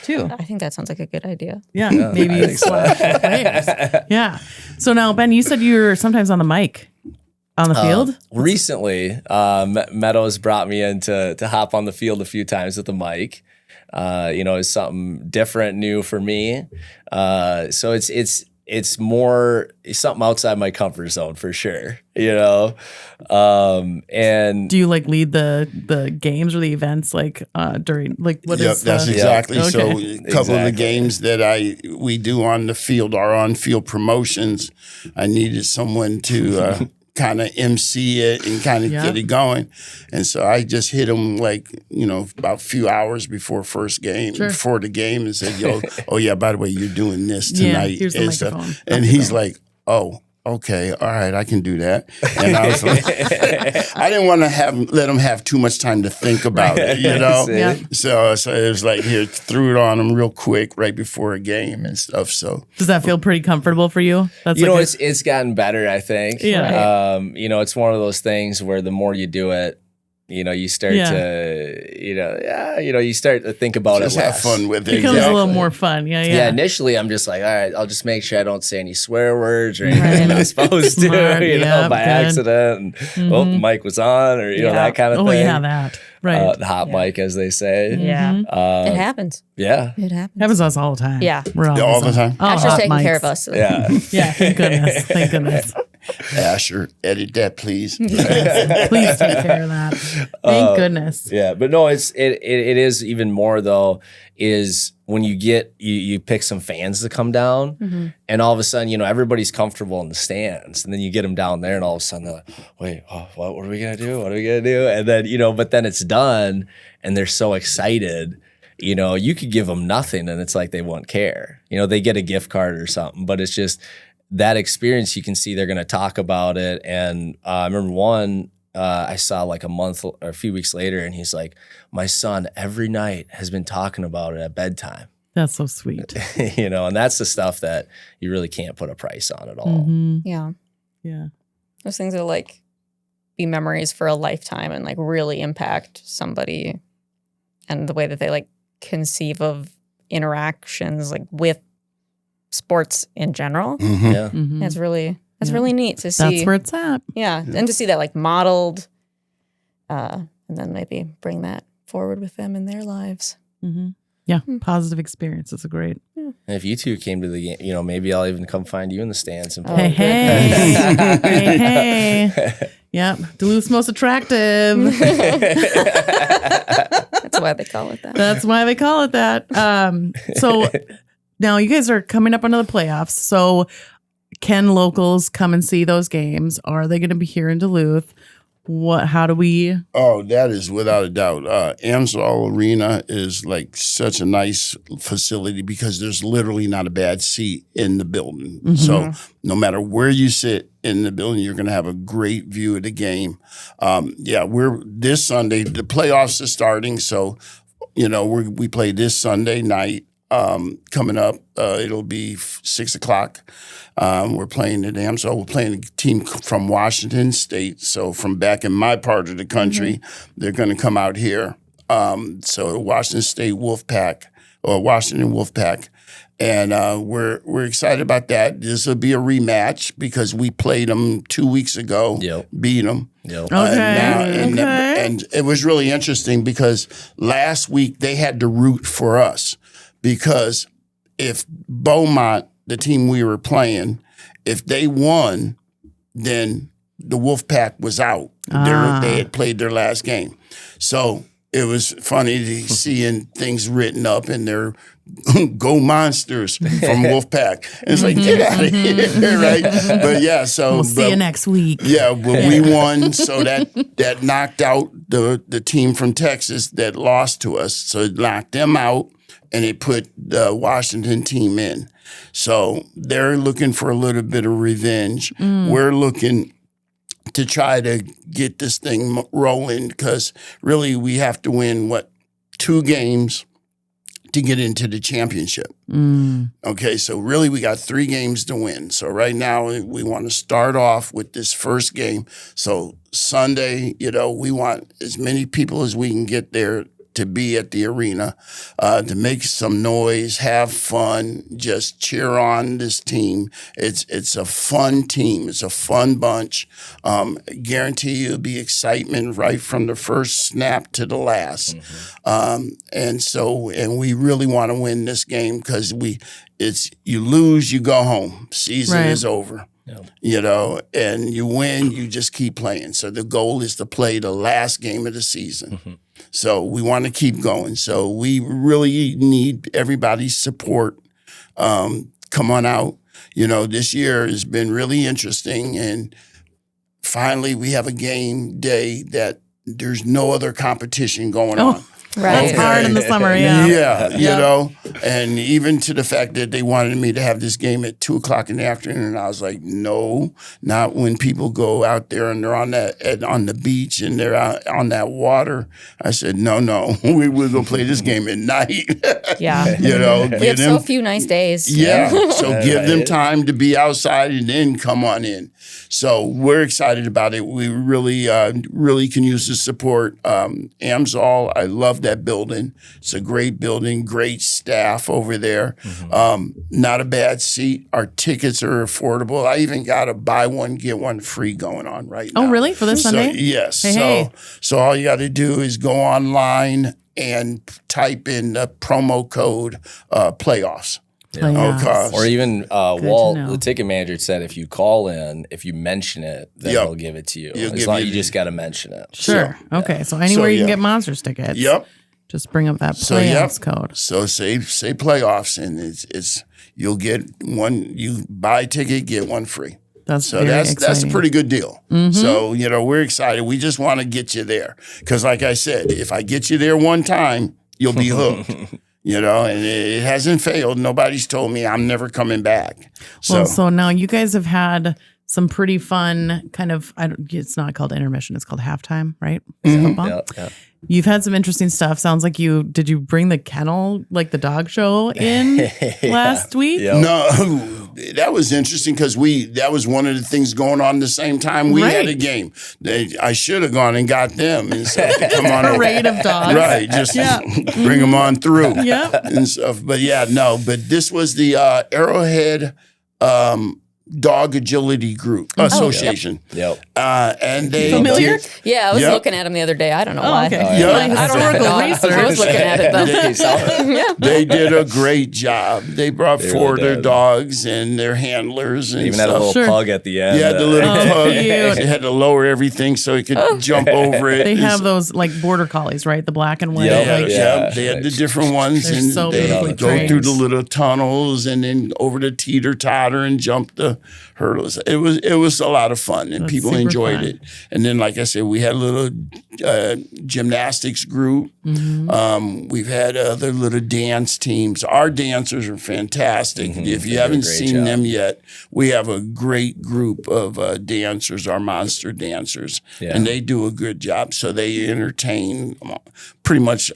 too. I think that sounds like a good idea. Yeah, maybe splash the players. Yeah. So now, Ben, you said you're sometimes on the mic on the field. Recently, Meadows brought me in to hop on the field a few times with the mic. It's something different, new for me. So it's more something outside my comfort zone for sure. And do you lead the games or the events during what is? That's exactly. Okay. So a couple of the games that we do on the field are on-field promotions. I needed someone to kind of MC it and kind of get it going. And so I just hit him about a few hours before first game, before the game, and said, oh yeah, by the way, you're doing this tonight. Here's the and microphone. And he's like, oh, okay, all right, I can do that. And I was like, I didn't want to let him have too much time to think about it, So it was like, here, threw it on him real quick right before a game and stuff. So does that feel pretty comfortable for you? That's it's gotten better, I think. Yeah. It's one of those things where the more you do it, you start to, you start to think about just it have less. fun with it. It becomes a little more fun. Yeah. Initially, I'm just like, all right, I'll just make sure I don't say any swear words or anything I'm not supposed to, by accident. And, the mic was on, or, that kind of thing. Oh, yeah, that. Right. The hot mic, as they say. Yeah. It happens. Yeah. It happens. Happens to us all the time. Yeah. We're all the time. Asher's taking care of us. So. Yeah. Yeah, thank goodness. Thank goodness. Asher, edit that, please. Please take care of that. Thank goodness. Yeah, but no, it is even more though, is when you pick some fans to come down, and all of a sudden, everybody's comfortable in the stands, and then you get them down there, and all of a sudden they're like, wait, what are we gonna do? What are we gonna do? And then but then it's done, and they're so excited. You could give them nothing, and it's like they won't care. They get a gift card or something, but it's just that experience. You can see they're going to talk about it. And I remember one I saw a month or a few weeks later, and he's like, my son every night has been talking about it at bedtime. That's so sweet. And that's the stuff that you really can't put a price on at all. Yeah. Yeah. Those things are be memories for a lifetime and really impact somebody and the way that they conceive of interactions with sports in general. Yeah. That's really neat to see. That's where it's at. Yeah. And to see that modeled and then maybe bring that forward with them in their lives. Yeah. Positive experiences are great. And if you two came to the game, maybe I'll even come find you in the stands and Hey. Hey. Yep. Duluth's most attractive. That's why they call it that. That's why they call it that. So now you guys are coming up into the playoffs. So can locals come and see those games? Are they going to be here in Duluth? How do we? Oh, that is without a doubt. Amsoil Arena is such a nice facility because there's literally not a bad seat in the building. So no matter where you sit in the building, you're going to have a great view of the game. We're this Sunday. The playoffs are starting, so we play this Sunday night. Coming up, it'll be 6 o'clock. We're playing at Amsoil. We're playing a team from Washington State. So from back in my part of the country, they're going to come out here. So Washington State Wolfpack or Washington Wolfpack. And we're excited about that. This will be a rematch because we played them 2 weeks ago, beat them. Yep. And it was really interesting because last week they had to root for us because if Beaumont the team we were playing, if they won, then the Wolfpack was out. They had played their last game. So it was funny to seeing things written up in their "Go Monsters" from Wolfpack. And it's like, get out of here, right? But yeah, so We'll see you next week. yeah, but we won, so that knocked out the team from Texas that lost to us. So it knocked them out, and it put the Washington team in. So they're looking for a little bit of revenge. We're looking to try to get this thing rolling because really we have to win, 2 games to get into the championship. Okay, so really we got 3 games to win. So right now we want to start off with this first game. So Sunday, we want as many people as we can get there to be at the arena, to make some noise, have fun, just cheer on this team. It's a fun team. It's a fun bunch. Guarantee you it'll be excitement right from the first snap to the last. And we really want to win this game because you lose, you go home. Season is over. And you win, you just keep playing. So the goal is to play the last game of the season. So we want to keep going. So we really need everybody's support. Come on out. This year has been really interesting. And finally, we have a game day that there's no other competition going on. Right. That's hard in the summer, yeah. And even to the fact that they wanted me to have this game at 2:00 in the afternoon, and I was like, no, not when people go out there and they're on the beach and they're out on that water. I said, no, we're gonna play this game at night. Yeah, we have so few nice days. Yeah, so give them time to be outside and then come on in. So we're excited about it. We really can use the support. Amsoil, I love that building. It's a great building, great staff over there. Not a bad seat. Our tickets are affordable. I even got a buy one, get one free going on right now. Oh, really? For this Sunday? Yes. Hey. So all you got to do is go online and type in the promo code playoffs. Playoffs. Okay. Or even Walt, know. the ticket manager, said if you call in, if you mention it, then he'll give it to you. You just got to mention it. Sure. Okay. So anywhere you can get Monsters tickets. Yep. Just bring up that playoffs code. So say playoffs, and it's you'll get one. You buy a ticket, get one free. That's a pretty good deal. So we're excited. We just want to get you there because, like I said, if I get you there one time, you'll be hooked. And it hasn't failed. Nobody's told me I'm never coming back. So now you guys have had some pretty fun kind of, it's not called intermission, it's called halftime, right? Football. Yeah. You've had some interesting stuff. Sounds like did you bring the kennel, like the dog show in last week? Yep. No, that was interesting because that was one of the things going on the same time we had a game. I should have gone and got them and said to come on. Parade of dogs. Right, just bring them on through. Yeah. And stuff. But but this was the Arrowhead Dog Agility Group Association. Yep. And they familiar? Yeah, I was looking at them the other day. I don't know why. Okay. I don't have a dog, but I was looking at it though. They did a great job. They brought forward their dogs and their handlers. And even had a little pug at the end. Yeah, the little pug. Cute. They had to lower everything so he could jump over it. They have those like border collies, right? The black and white. They had the different ones. They're and so they beautifully go trained. through the little tunnels and then over the teeter-totter and jump the hurdles. It was a lot of fun and people enjoyed it. And then, like I said, we had a little gymnastics group. We've had other little dance teams. Our dancers are fantastic. If you haven't seen them yet, we have a great group of dancers, our monster dancers, and they do a good job. So they entertain pretty much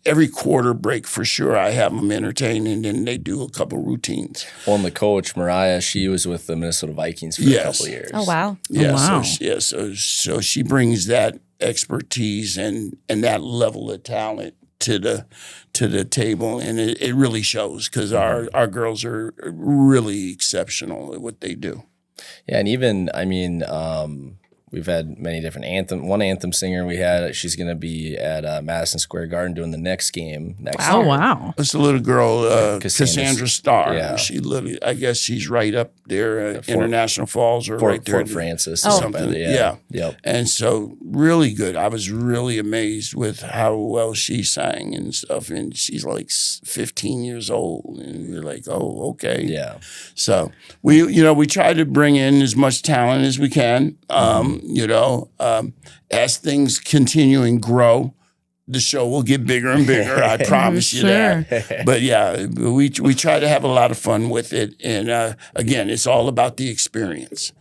every quarter break for sure. I have them entertained, and then they do a couple routines. Well, and the coach, Mariah, she was with the Minnesota Vikings for a couple of years. Oh, wow. Yeah, wow. So she brings that expertise and that level of talent to the table, and it really shows because our girls are really exceptional at what they do. Yeah, and even we've had many different one anthem singer we had. She's going to be at Madison Square Garden doing the next game next Oh, year. wow. It's a little girl, Cassandra Starr. Yeah. She literally, I guess she's right up there, International Falls or right there. Fort Francis or something. something. Yeah. Yep. And so really good. I was really amazed with how well she sang and stuff. And she's like 15 years old. And we're like, oh, okay. Yeah. So we try to bring in as much talent as we can. As things continue and grow, the show will get bigger and bigger. I promise you that. But yeah, we try to have a lot of fun with it. And again, it's all about the experience.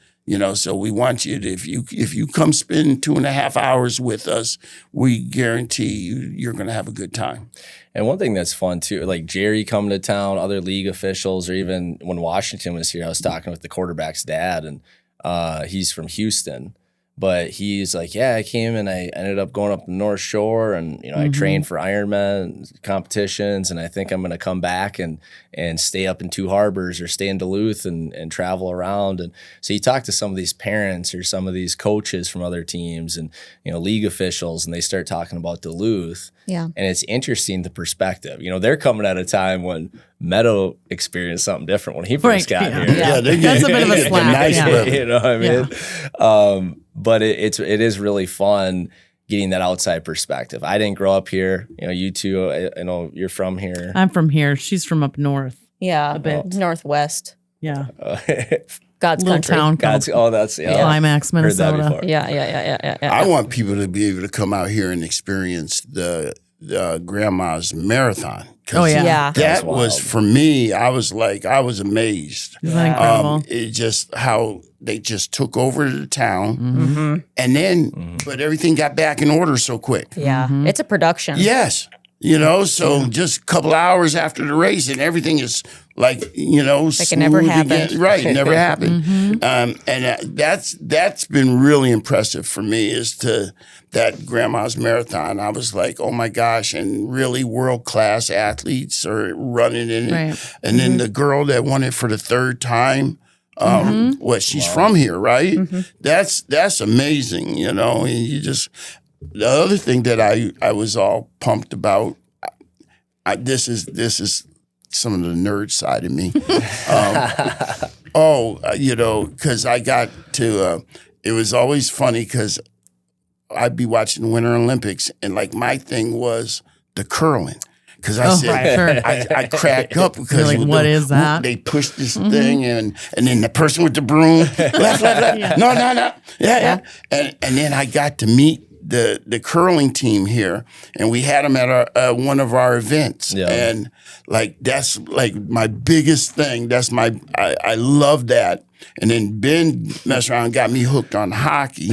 So we want you to, if you come spend 2.5 hours with us, we guarantee you're going to have a good time. And one thing that's fun too, like Jerry coming to town, other league officials, or even when Washington was here, I was talking with the quarterback's dad, and he's from Houston. But he's like, yeah, I came and I ended up going up the North Shore, and I trained for Ironman competitions, and I think I'm going to come back and stay up in Two Harbors or stay in Duluth and travel around. And so you talk to some of these parents or some of these coaches from other teams and league officials, and they start talking about Duluth. Yeah, and it's interesting the perspective. They're coming at a time when Meadow experienced something different when he first got here. Yeah, that's a bit of a slap. Nice you know what I mean? Yeah. But it is really fun getting that outside perspective. I didn't grow up here. You two, I know you're from here. I'm from here. She's from up north. Yeah, a bit. Northwest. Yeah. God's little country. town. That's Climax, Minnesota. Heard that before. Yeah. I want people to be able to come out here and experience the grandma's marathon. Oh yeah. That was for me. I was amazed. Isn't that incredible? It just how they just took over the town, and then but everything got back in order so quick. Yeah, it's a production. Yes, so just a couple hours after the race, and everything is like like it never happened. Again. Right, it never happened. And that's been really impressive for me is to that grandma's marathon. I was like, oh my gosh, and really world-class athletes are running in it. Right. And then the girl that won it for the third time, she's from here, right? That's amazing, And you just, the other thing that I was all pumped about, this is some of the nerd side of me. Because I got to, it was always funny because I'd be watching the Winter Olympics, and like my thing was the curling. Because I said, I crack up because you're like, what is that? They push this thing, and then the person with the broom, left, yeah. no, yeah. And then I got to meet the curling team here, and we had them at one of our events, and like that's like my biggest thing. That's I love that. And then Ben messed around and got me hooked on hockey.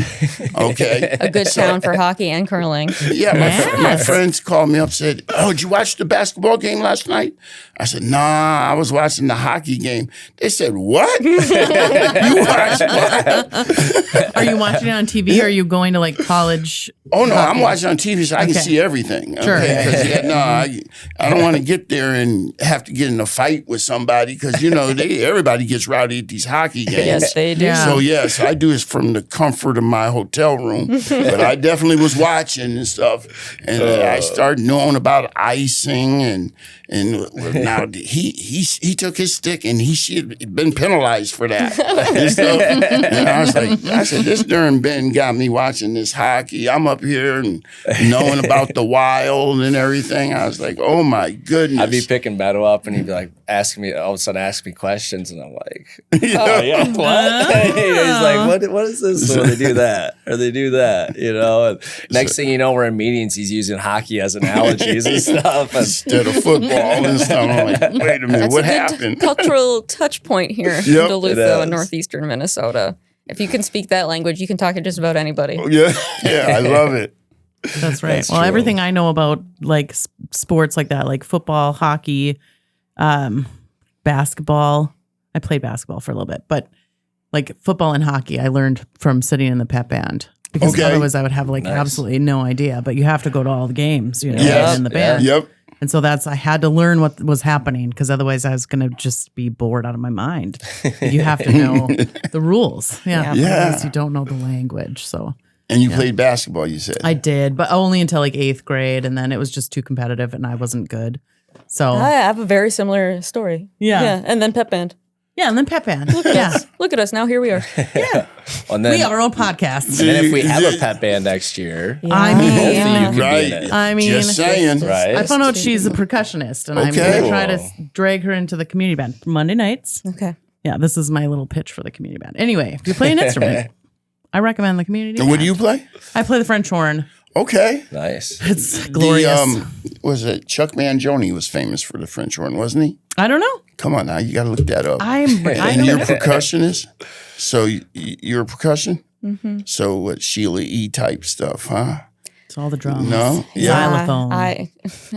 Okay. A good town for hockey and curling. Yeah, my friends called me up and said, oh, did you watch the basketball game last night? I said, nah, I was watching the hockey game. They said, what? You watched what? Are you watching it on TV or are you going to like college? Oh, no, hockey? I'm watching on TV so I can see everything. Sure. Okay? I don't want to get there and have to get in a fight with somebody because, everybody gets rowdy at these hockey games. Yes, they do. Yeah. So I do this from the comfort of my hotel room, but I definitely was watching and stuff, and I started knowing about icing, and now he took his stick and he should have been penalized for that. And I was like, this darn Ben got me watching this hockey. I'm up here and knowing about the Wild and everything. I was like, oh my goodness. I'd be picking Meadow up and he'd be like asking me, all of a sudden ask me questions, and I'm like, oh yeah, what? He's like, what is this? So they do that or they do that, And next thing you know, we're in meetings. He's using hockey as analogies and stuff instead of football and stuff. I'm like, wait a minute, That's what a good happened? Cultural touch point here in Duluth, northeastern Minnesota. If you can speak that language, you can talk to just about anybody. Yeah, I love it. That's right. That's well, true. Everything I know about like sports like that, like football, hockey, basketball. I played basketball for a little bit, but like football and hockey, I learned from sitting in the pep band because otherwise I would have like absolutely no idea. But you have to go to all the games, in the band. Yep. And so I had to learn what was happening because otherwise I was going to just be bored out of my mind. You have to know the rules. Yeah. Otherwise you don't know the language. So. And you played basketball, you said? I did, but only until like 8th grade. And then it was just too competitive and I wasn't good. So. I have a very similar story. Yeah. And then pep band. Yeah, and then pep band. Look at us. Now here we are. Yeah. And then, we have our own podcast. And then if we have a pep band next year, I both of you mean, could be in it. I mean, just saying. Right? I found out she's a percussionist, and I'm going to try to drag her into the community band Monday nights. Okay. Yeah, this is my little pitch for the community band. Anyway, if you play an instrument, I recommend the community And band. what do you play? I play the French horn. Okay. Nice. It's glorious. Was it Chuck Mangione was famous for the French horn, wasn't he? I don't know. Come on now, you got to look that up. I And know. you're a percussionist? So you're a percussion? Mm-hmm. So what, Sheila E. type stuff, huh? It's all the drums. No? Xylophone.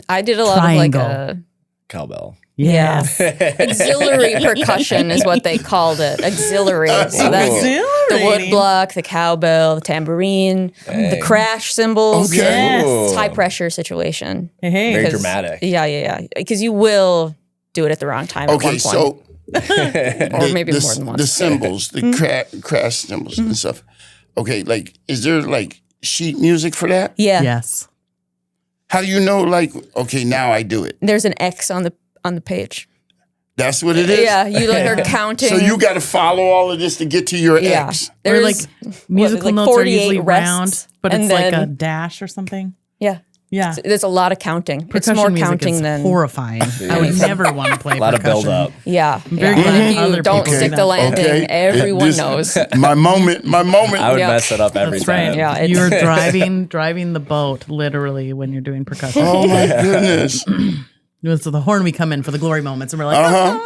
I did a lot Triangle. of like Cowbell. Yes. auxiliary percussion is what they called it. Auxiliary. So that's the wood block, the cowbell, the tambourine, the crash cymbals. Okay. Yes. It's high pressure situation. Hey. Very dramatic. Yeah. Because you will do it at the wrong time at one Okay, point. so or maybe more than once. the cymbals, the crash cymbals and stuff. Okay, like, is there like sheet music for that? Yeah. Yes. How do you know, like, okay, now I do it? There's an X on the page. That's what it is? Yeah, you like are counting. So you got to follow all of this to get to your yeah. X. Or like There's musical like notes are 48 usually rests, round, but and it's like then- a dash or something. Yeah. Yeah. There's a lot of counting. It's Percussion more music counting is than horrifying. I would never want to play A lot of percussion. build up. Yeah. very yeah. glad And if other you don't people stick do the that. landing, Okay. everyone This- knows. My moment. I would Yeah. mess it up every That's time. right. Yeah, You're driving the boat literally when you're doing percussion. Oh my goodness. So the horn we come in for the glory moments, and we're like,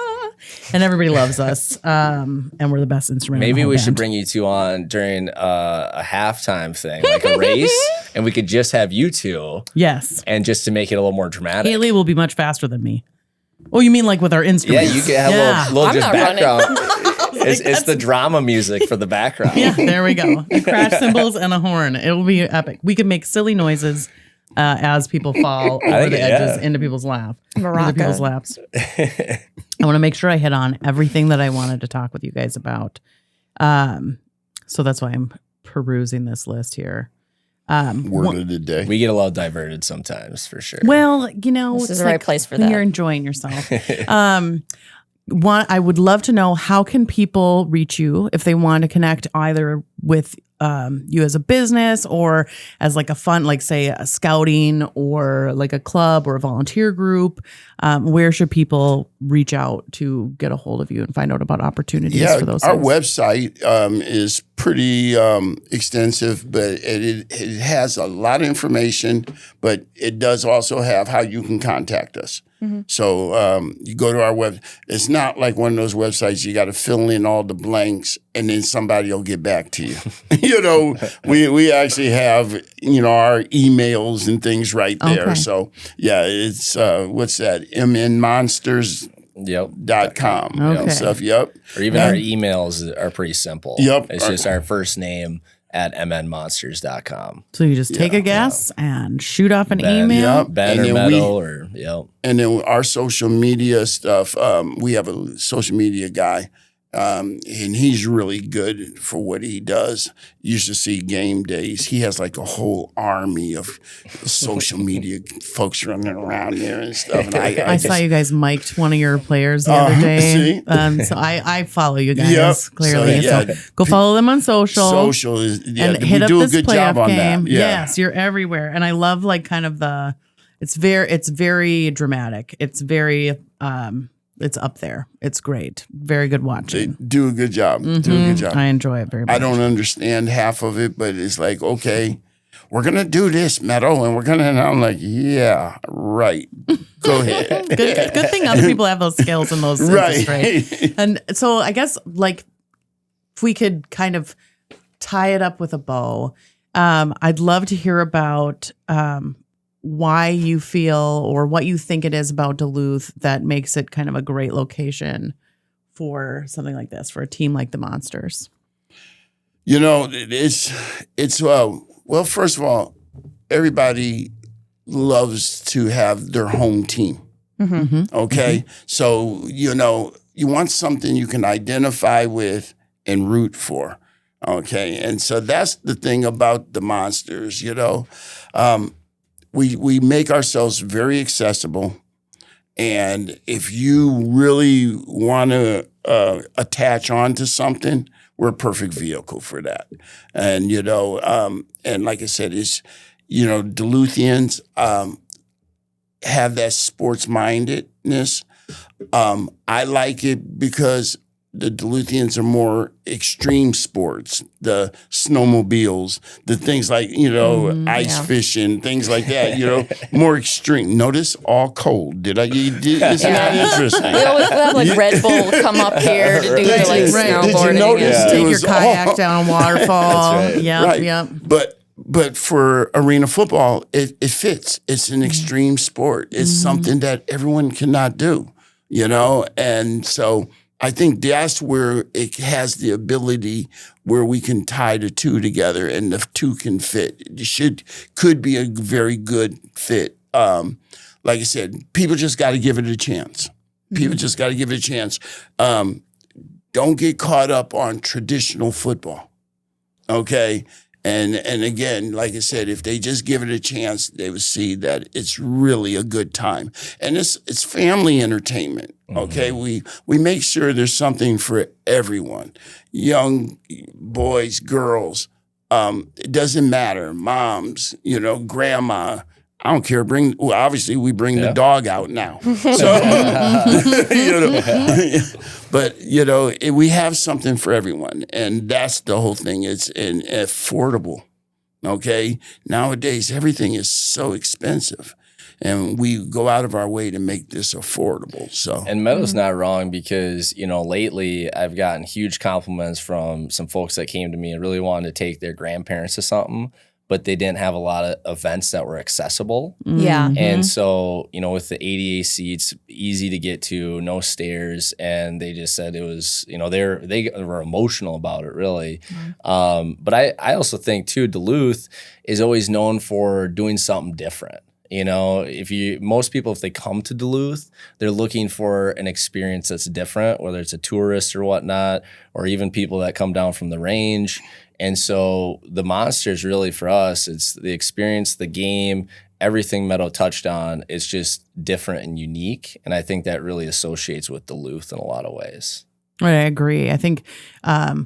and everybody loves us, and we're the best instrument. in the Maybe whole we should band. bring you two on during a halftime thing, like a race, and we could just have you two, Yes, and just to make it a little more dramatic. Haley will be much faster than me. Oh, you mean like with our Yeah, instruments? you could have a little I'm just not running. background. It's the drama music for the background. Yeah, there we go. A crash cymbals and a horn. It will be epic. We could make silly noises as people fall over think the it- edges yeah. into people's laps. Maraca. Into people's laps. I want to make sure I hit on everything that I wanted to talk with you guys about. So that's why I'm perusing this list here. Word of the day. We get a little diverted sometimes, for sure. Well, you know, This it's is the right place for when that. you're enjoying yourself. I would love to know, how can people reach you if they want to connect either with you as a business or as like a fun, like say a scouting or like a club or a volunteer group? Where should people reach out to get a hold of you and find out about opportunities Yeah, for those our things? website is pretty extensive, but it has a lot of information, but it does also have how you can contact us. Mm-hmm. So you go to our web. It's not like one of those websites you got to fill in all the blanks and then somebody will get back to you. You know, we actually have, you know, our emails and things right there. Okay. So yeah, it's what's that? mnmonsters.com. Yep. Okay. Stuff. Yep. Or even our emails are pretty simple. Yep. It's just our first name at mnmonsters.com. So you just take a guess and shoot off an email. Yep. Ben And or then Meadow or, yep. And then our social media stuff, we have a social media guy, and he's really good for what he does. You should see game days. He has like a whole army of social media folks running around there and stuff. And I saw you guys mic'd one of your players the other see? day. So I follow you guys Yep. clearly. So, So, yeah. go follow them on social. Social is, yeah, and we hit up do a this good job playoff on game. that. Yeah. Yes, you're everywhere, and I love like kind of it's very dramatic. It's very it's up there. It's great. Very good They watching. do a good job. Do a good job. I enjoy it very much. I don't understand half of it, but it's like, okay, we're going to do this, Meadow, and we're going to, and I'm like, yeah, right. Go ahead. Good thing other people have those skills and those interests, Right. right? And so I guess like if we could kind of tie it up with a bow, I'd love to hear about why you feel or what you think it is about Duluth that makes it kind of a great location for something like this, for a team like the Monsters. You know, it's well, first of all, everybody loves to have their home team. Okay. So, you want something you can identify with and root for. Okay. And so that's the thing about the Monsters, we make ourselves very accessible. And if you really want to attach on to something, we're a perfect vehicle for that. And, and like I said, it's, Duluthians have that sports-mindedness. I like it because the Duluthians are more extreme sports, the snowmobiles, the things like, ice fishing, things like that, more extreme. Notice all cold. Isn't that interesting? We always have like Red Bull come up here to do the like snowboarding. Did you notice? Take your kayak down a waterfall. That's right. Yep. But for arena football, it fits. It's an extreme sport. It's something that everyone cannot do, and so I think that's where it has the ability where we can tie the two together and the two can fit. It could be a very good fit. Like I said, people just got to give it a chance. People just got to give it a chance. Don't get caught up on traditional football, okay? And again, like I said, if they just give it a chance, they would see that it's really a good time. And it's family entertainment, okay? We make sure there's something for everyone, young boys, girls. It doesn't matter, moms, grandma. I don't care. Obviously, we bring the dog out now. So, but we have something for everyone, and that's the whole thing. It's affordable. Okay, nowadays everything is so expensive, and we go out of our way to make this affordable. So, and Meadow's not wrong because lately I've gotten huge compliments from some folks that came to me and really wanted to take their grandparents to something, but they didn't have a lot of events that were accessible. Yeah. And so, with the ADA seats, easy to get to, no stairs. And they just said it was, they were emotional about it, really. But I also think, too, Duluth is always known for doing something different. Most people, if they come to Duluth, they're looking for an experience that's different, whether it's a tourist or whatnot, or even people that come down from the range. And so the Monsters really for us, it's the experience, the game, everything Meadow touched on. It's just different and unique. And I think that really associates with Duluth in a lot of ways. Right, I agree. I think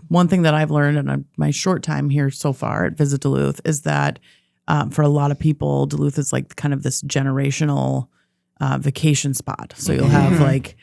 one thing that I've learned in my short time here so far at Visit Duluth is that for a lot of people, Duluth is like kind of this generational vacation spot. So you'll have like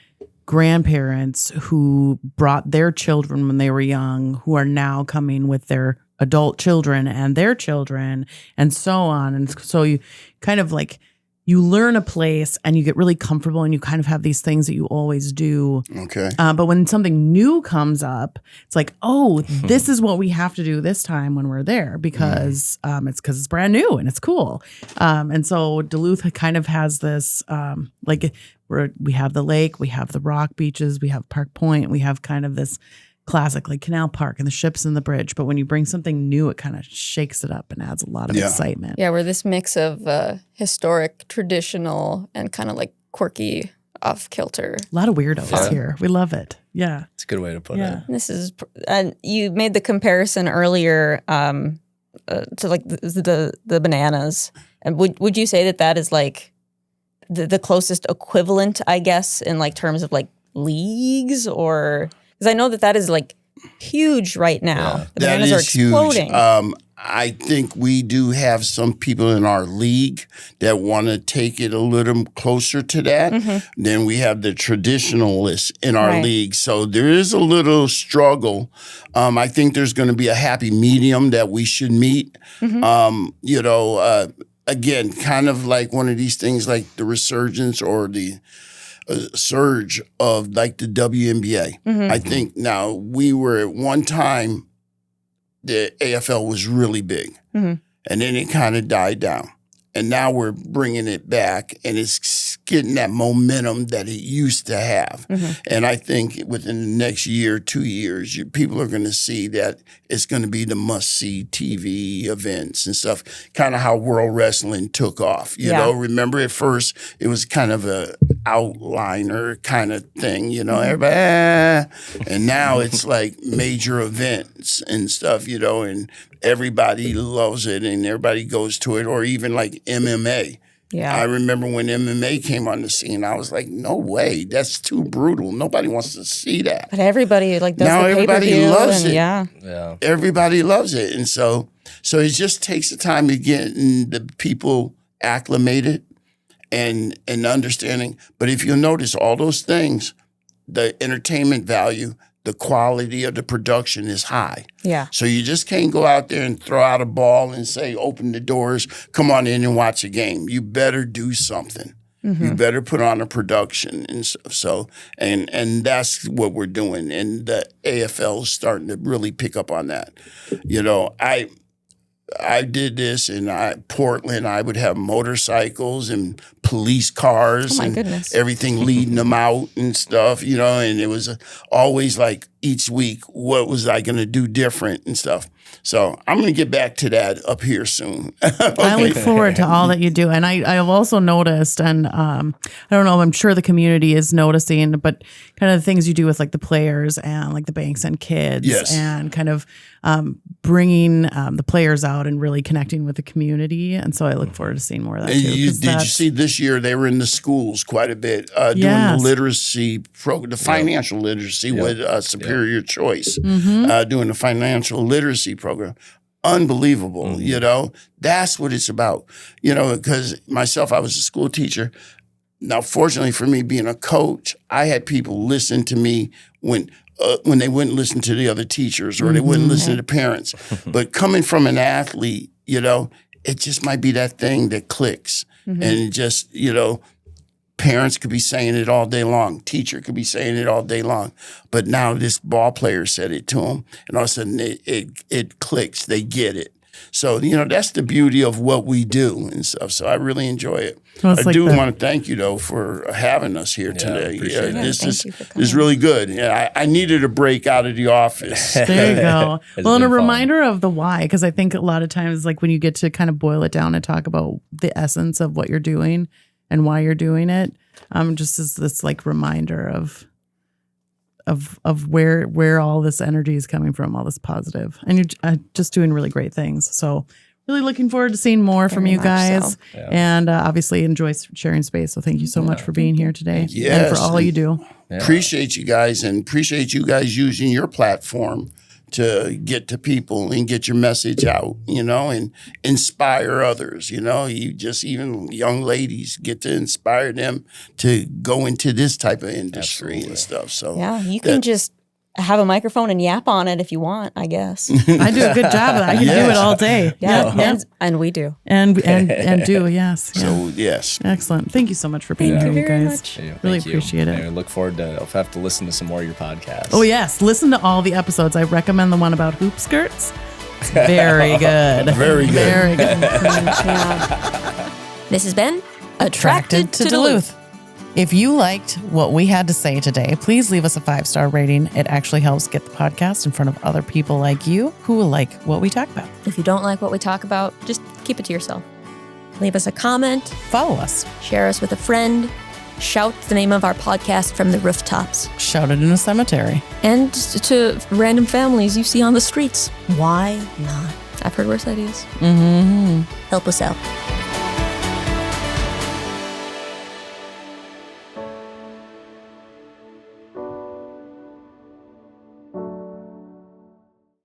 grandparents who brought their children when they were young, who are now coming with their adult children and their children and so on. And so you kind of like, you learn a place and you get really comfortable and you kind of have these things that you always do. Okay. But when something new comes up, it's like, oh, this is what we have to do this time when we're there because it's brand new and it's cool. And so Duluth kind of has this, we have the lake, we have the rock beaches, we have Park Point, we have kind of this classic like Canal Park and the ships and the bridge. But when you bring something new, it kind of shakes it up and adds a lot of excitement. Yeah, we're this mix of historic, traditional, and kind of like quirky, off-kilter. A lot of weirdos here. We love it. Yeah. It's a good way to put it. And you made the comparison earlier to like the bananas. And would you say that is like the closest equivalent, I guess, in like terms of like leagues or... Because I know that is like huge right now. Yeah, the bananas are exploding. Huge. I think we do have some people in our league that want to take it a little closer to that. Then we have the traditionalists in our league. So there is a little struggle. I think there's going to be a happy medium that we should meet. Again, kind of like one of these things like the resurgence or the surge of like the WNBA. I think now we were at one time, the AFL was really big and then it kind of died down. And now we're bringing it back and it's getting that momentum that it used to have. And I think within the next year, 2 years, people are going to see that it's going to be the must-see TV events and stuff, kind of how World Wrestling took off. You know, remember at first it was kind of a outliner kind of thing, you know, everybody, and now it's like major events and stuff, you know, and everybody loves it and everybody goes to it, or even like MMA. Yeah. I remember when MMA came on the scene, I was like, no way, that's too brutal. Nobody wants to see that. But everybody like does now the everybody pay-per-view loves and it. Yeah. Everybody loves it. And so it just takes the time to get the people acclimated and understanding. But if you'll notice all those things, the entertainment value, the quality of the production is high. Yeah. So you just can't go out there and throw out a ball and say, open the doors, come on in and watch a game. You better do something. You better put on a production and so and that's what we're doing. And the AFL is starting to really pick up on that. You know, I did this in Portland. I would have motorcycles and police cars and everything leading them out and stuff, you know, and it was always like each week, what was I going to do different and stuff. So I'm going to get back to that up here soon. Okay. I look forward to all that you do. And I've also noticed, and I don't know, I'm sure the community is noticing, but kind of the things you do with like the players and like the Banks and Kids and kind of bringing the players out and really connecting with the community. And so I look forward to seeing more of that too. Did you see this year they were in the schools quite a bit doing the literacy program, the financial literacy with Superior Choice, doing the financial literacy program. Unbelievable, you know. That's what it's about, you know, because myself, I was a school teacher. Now, fortunately for me, being a coach, I had people listen to me when they wouldn't listen to the other teachers or they wouldn't listen to the parents. But coming from an athlete, you know, it just might be that thing that clicks. And just, you know, parents could be saying it all day long. Teacher could be saying it all day long. But now this ball player said it to them, and all of a sudden it clicks. They get it. So, you know, that's the beauty of what we do and stuff. So I really enjoy it. Well, I do want to thank you, though, for having us here today. This is really good. Yeah, I needed a break out of the office. There you go. Well, and a reminder of the why, because I think a lot of times, like when you get to kind of boil it down and talk about the essence of what you're doing and why you're doing it, just as this like reminder of where all this energy is coming from, all this positive, and you're just doing really great things. So really looking forward to seeing more from you guys, and obviously enjoy sharing space. So thank you so much for being here today and for all you do. Appreciate you guys, and appreciate you guys using your platform to get to people and get your message out, you know, and inspire others, you know. You just, even young ladies, get to inspire them to go into this type of industry and stuff. So yeah, you can just have a microphone and yap on it if you want, I guess. I do a good job. I can do it all day. And we do. And do, yes. Yeah. So, yes. Excellent. Thank you so much for being here, you guys. Really appreciate it. I look forward to, I'll have to listen to some more of your podcasts. Oh, yes. Listen to all the episodes. I recommend the one about hoop skirts. It's very good. Very good. Very good. This has been Attracted to Duluth. If you liked what we had to say today, please leave us a 5-star rating. It actually helps get the podcast in front of other people like you who will like what we talk about. If you don't like what we talk about, just keep it to yourself. Leave us a comment. Follow us. Share us with a friend. Shout the name of our podcast from the rooftops. Shout it in a cemetery. And to random families you see on the streets. Why not? I've heard worse ideas. Help us out.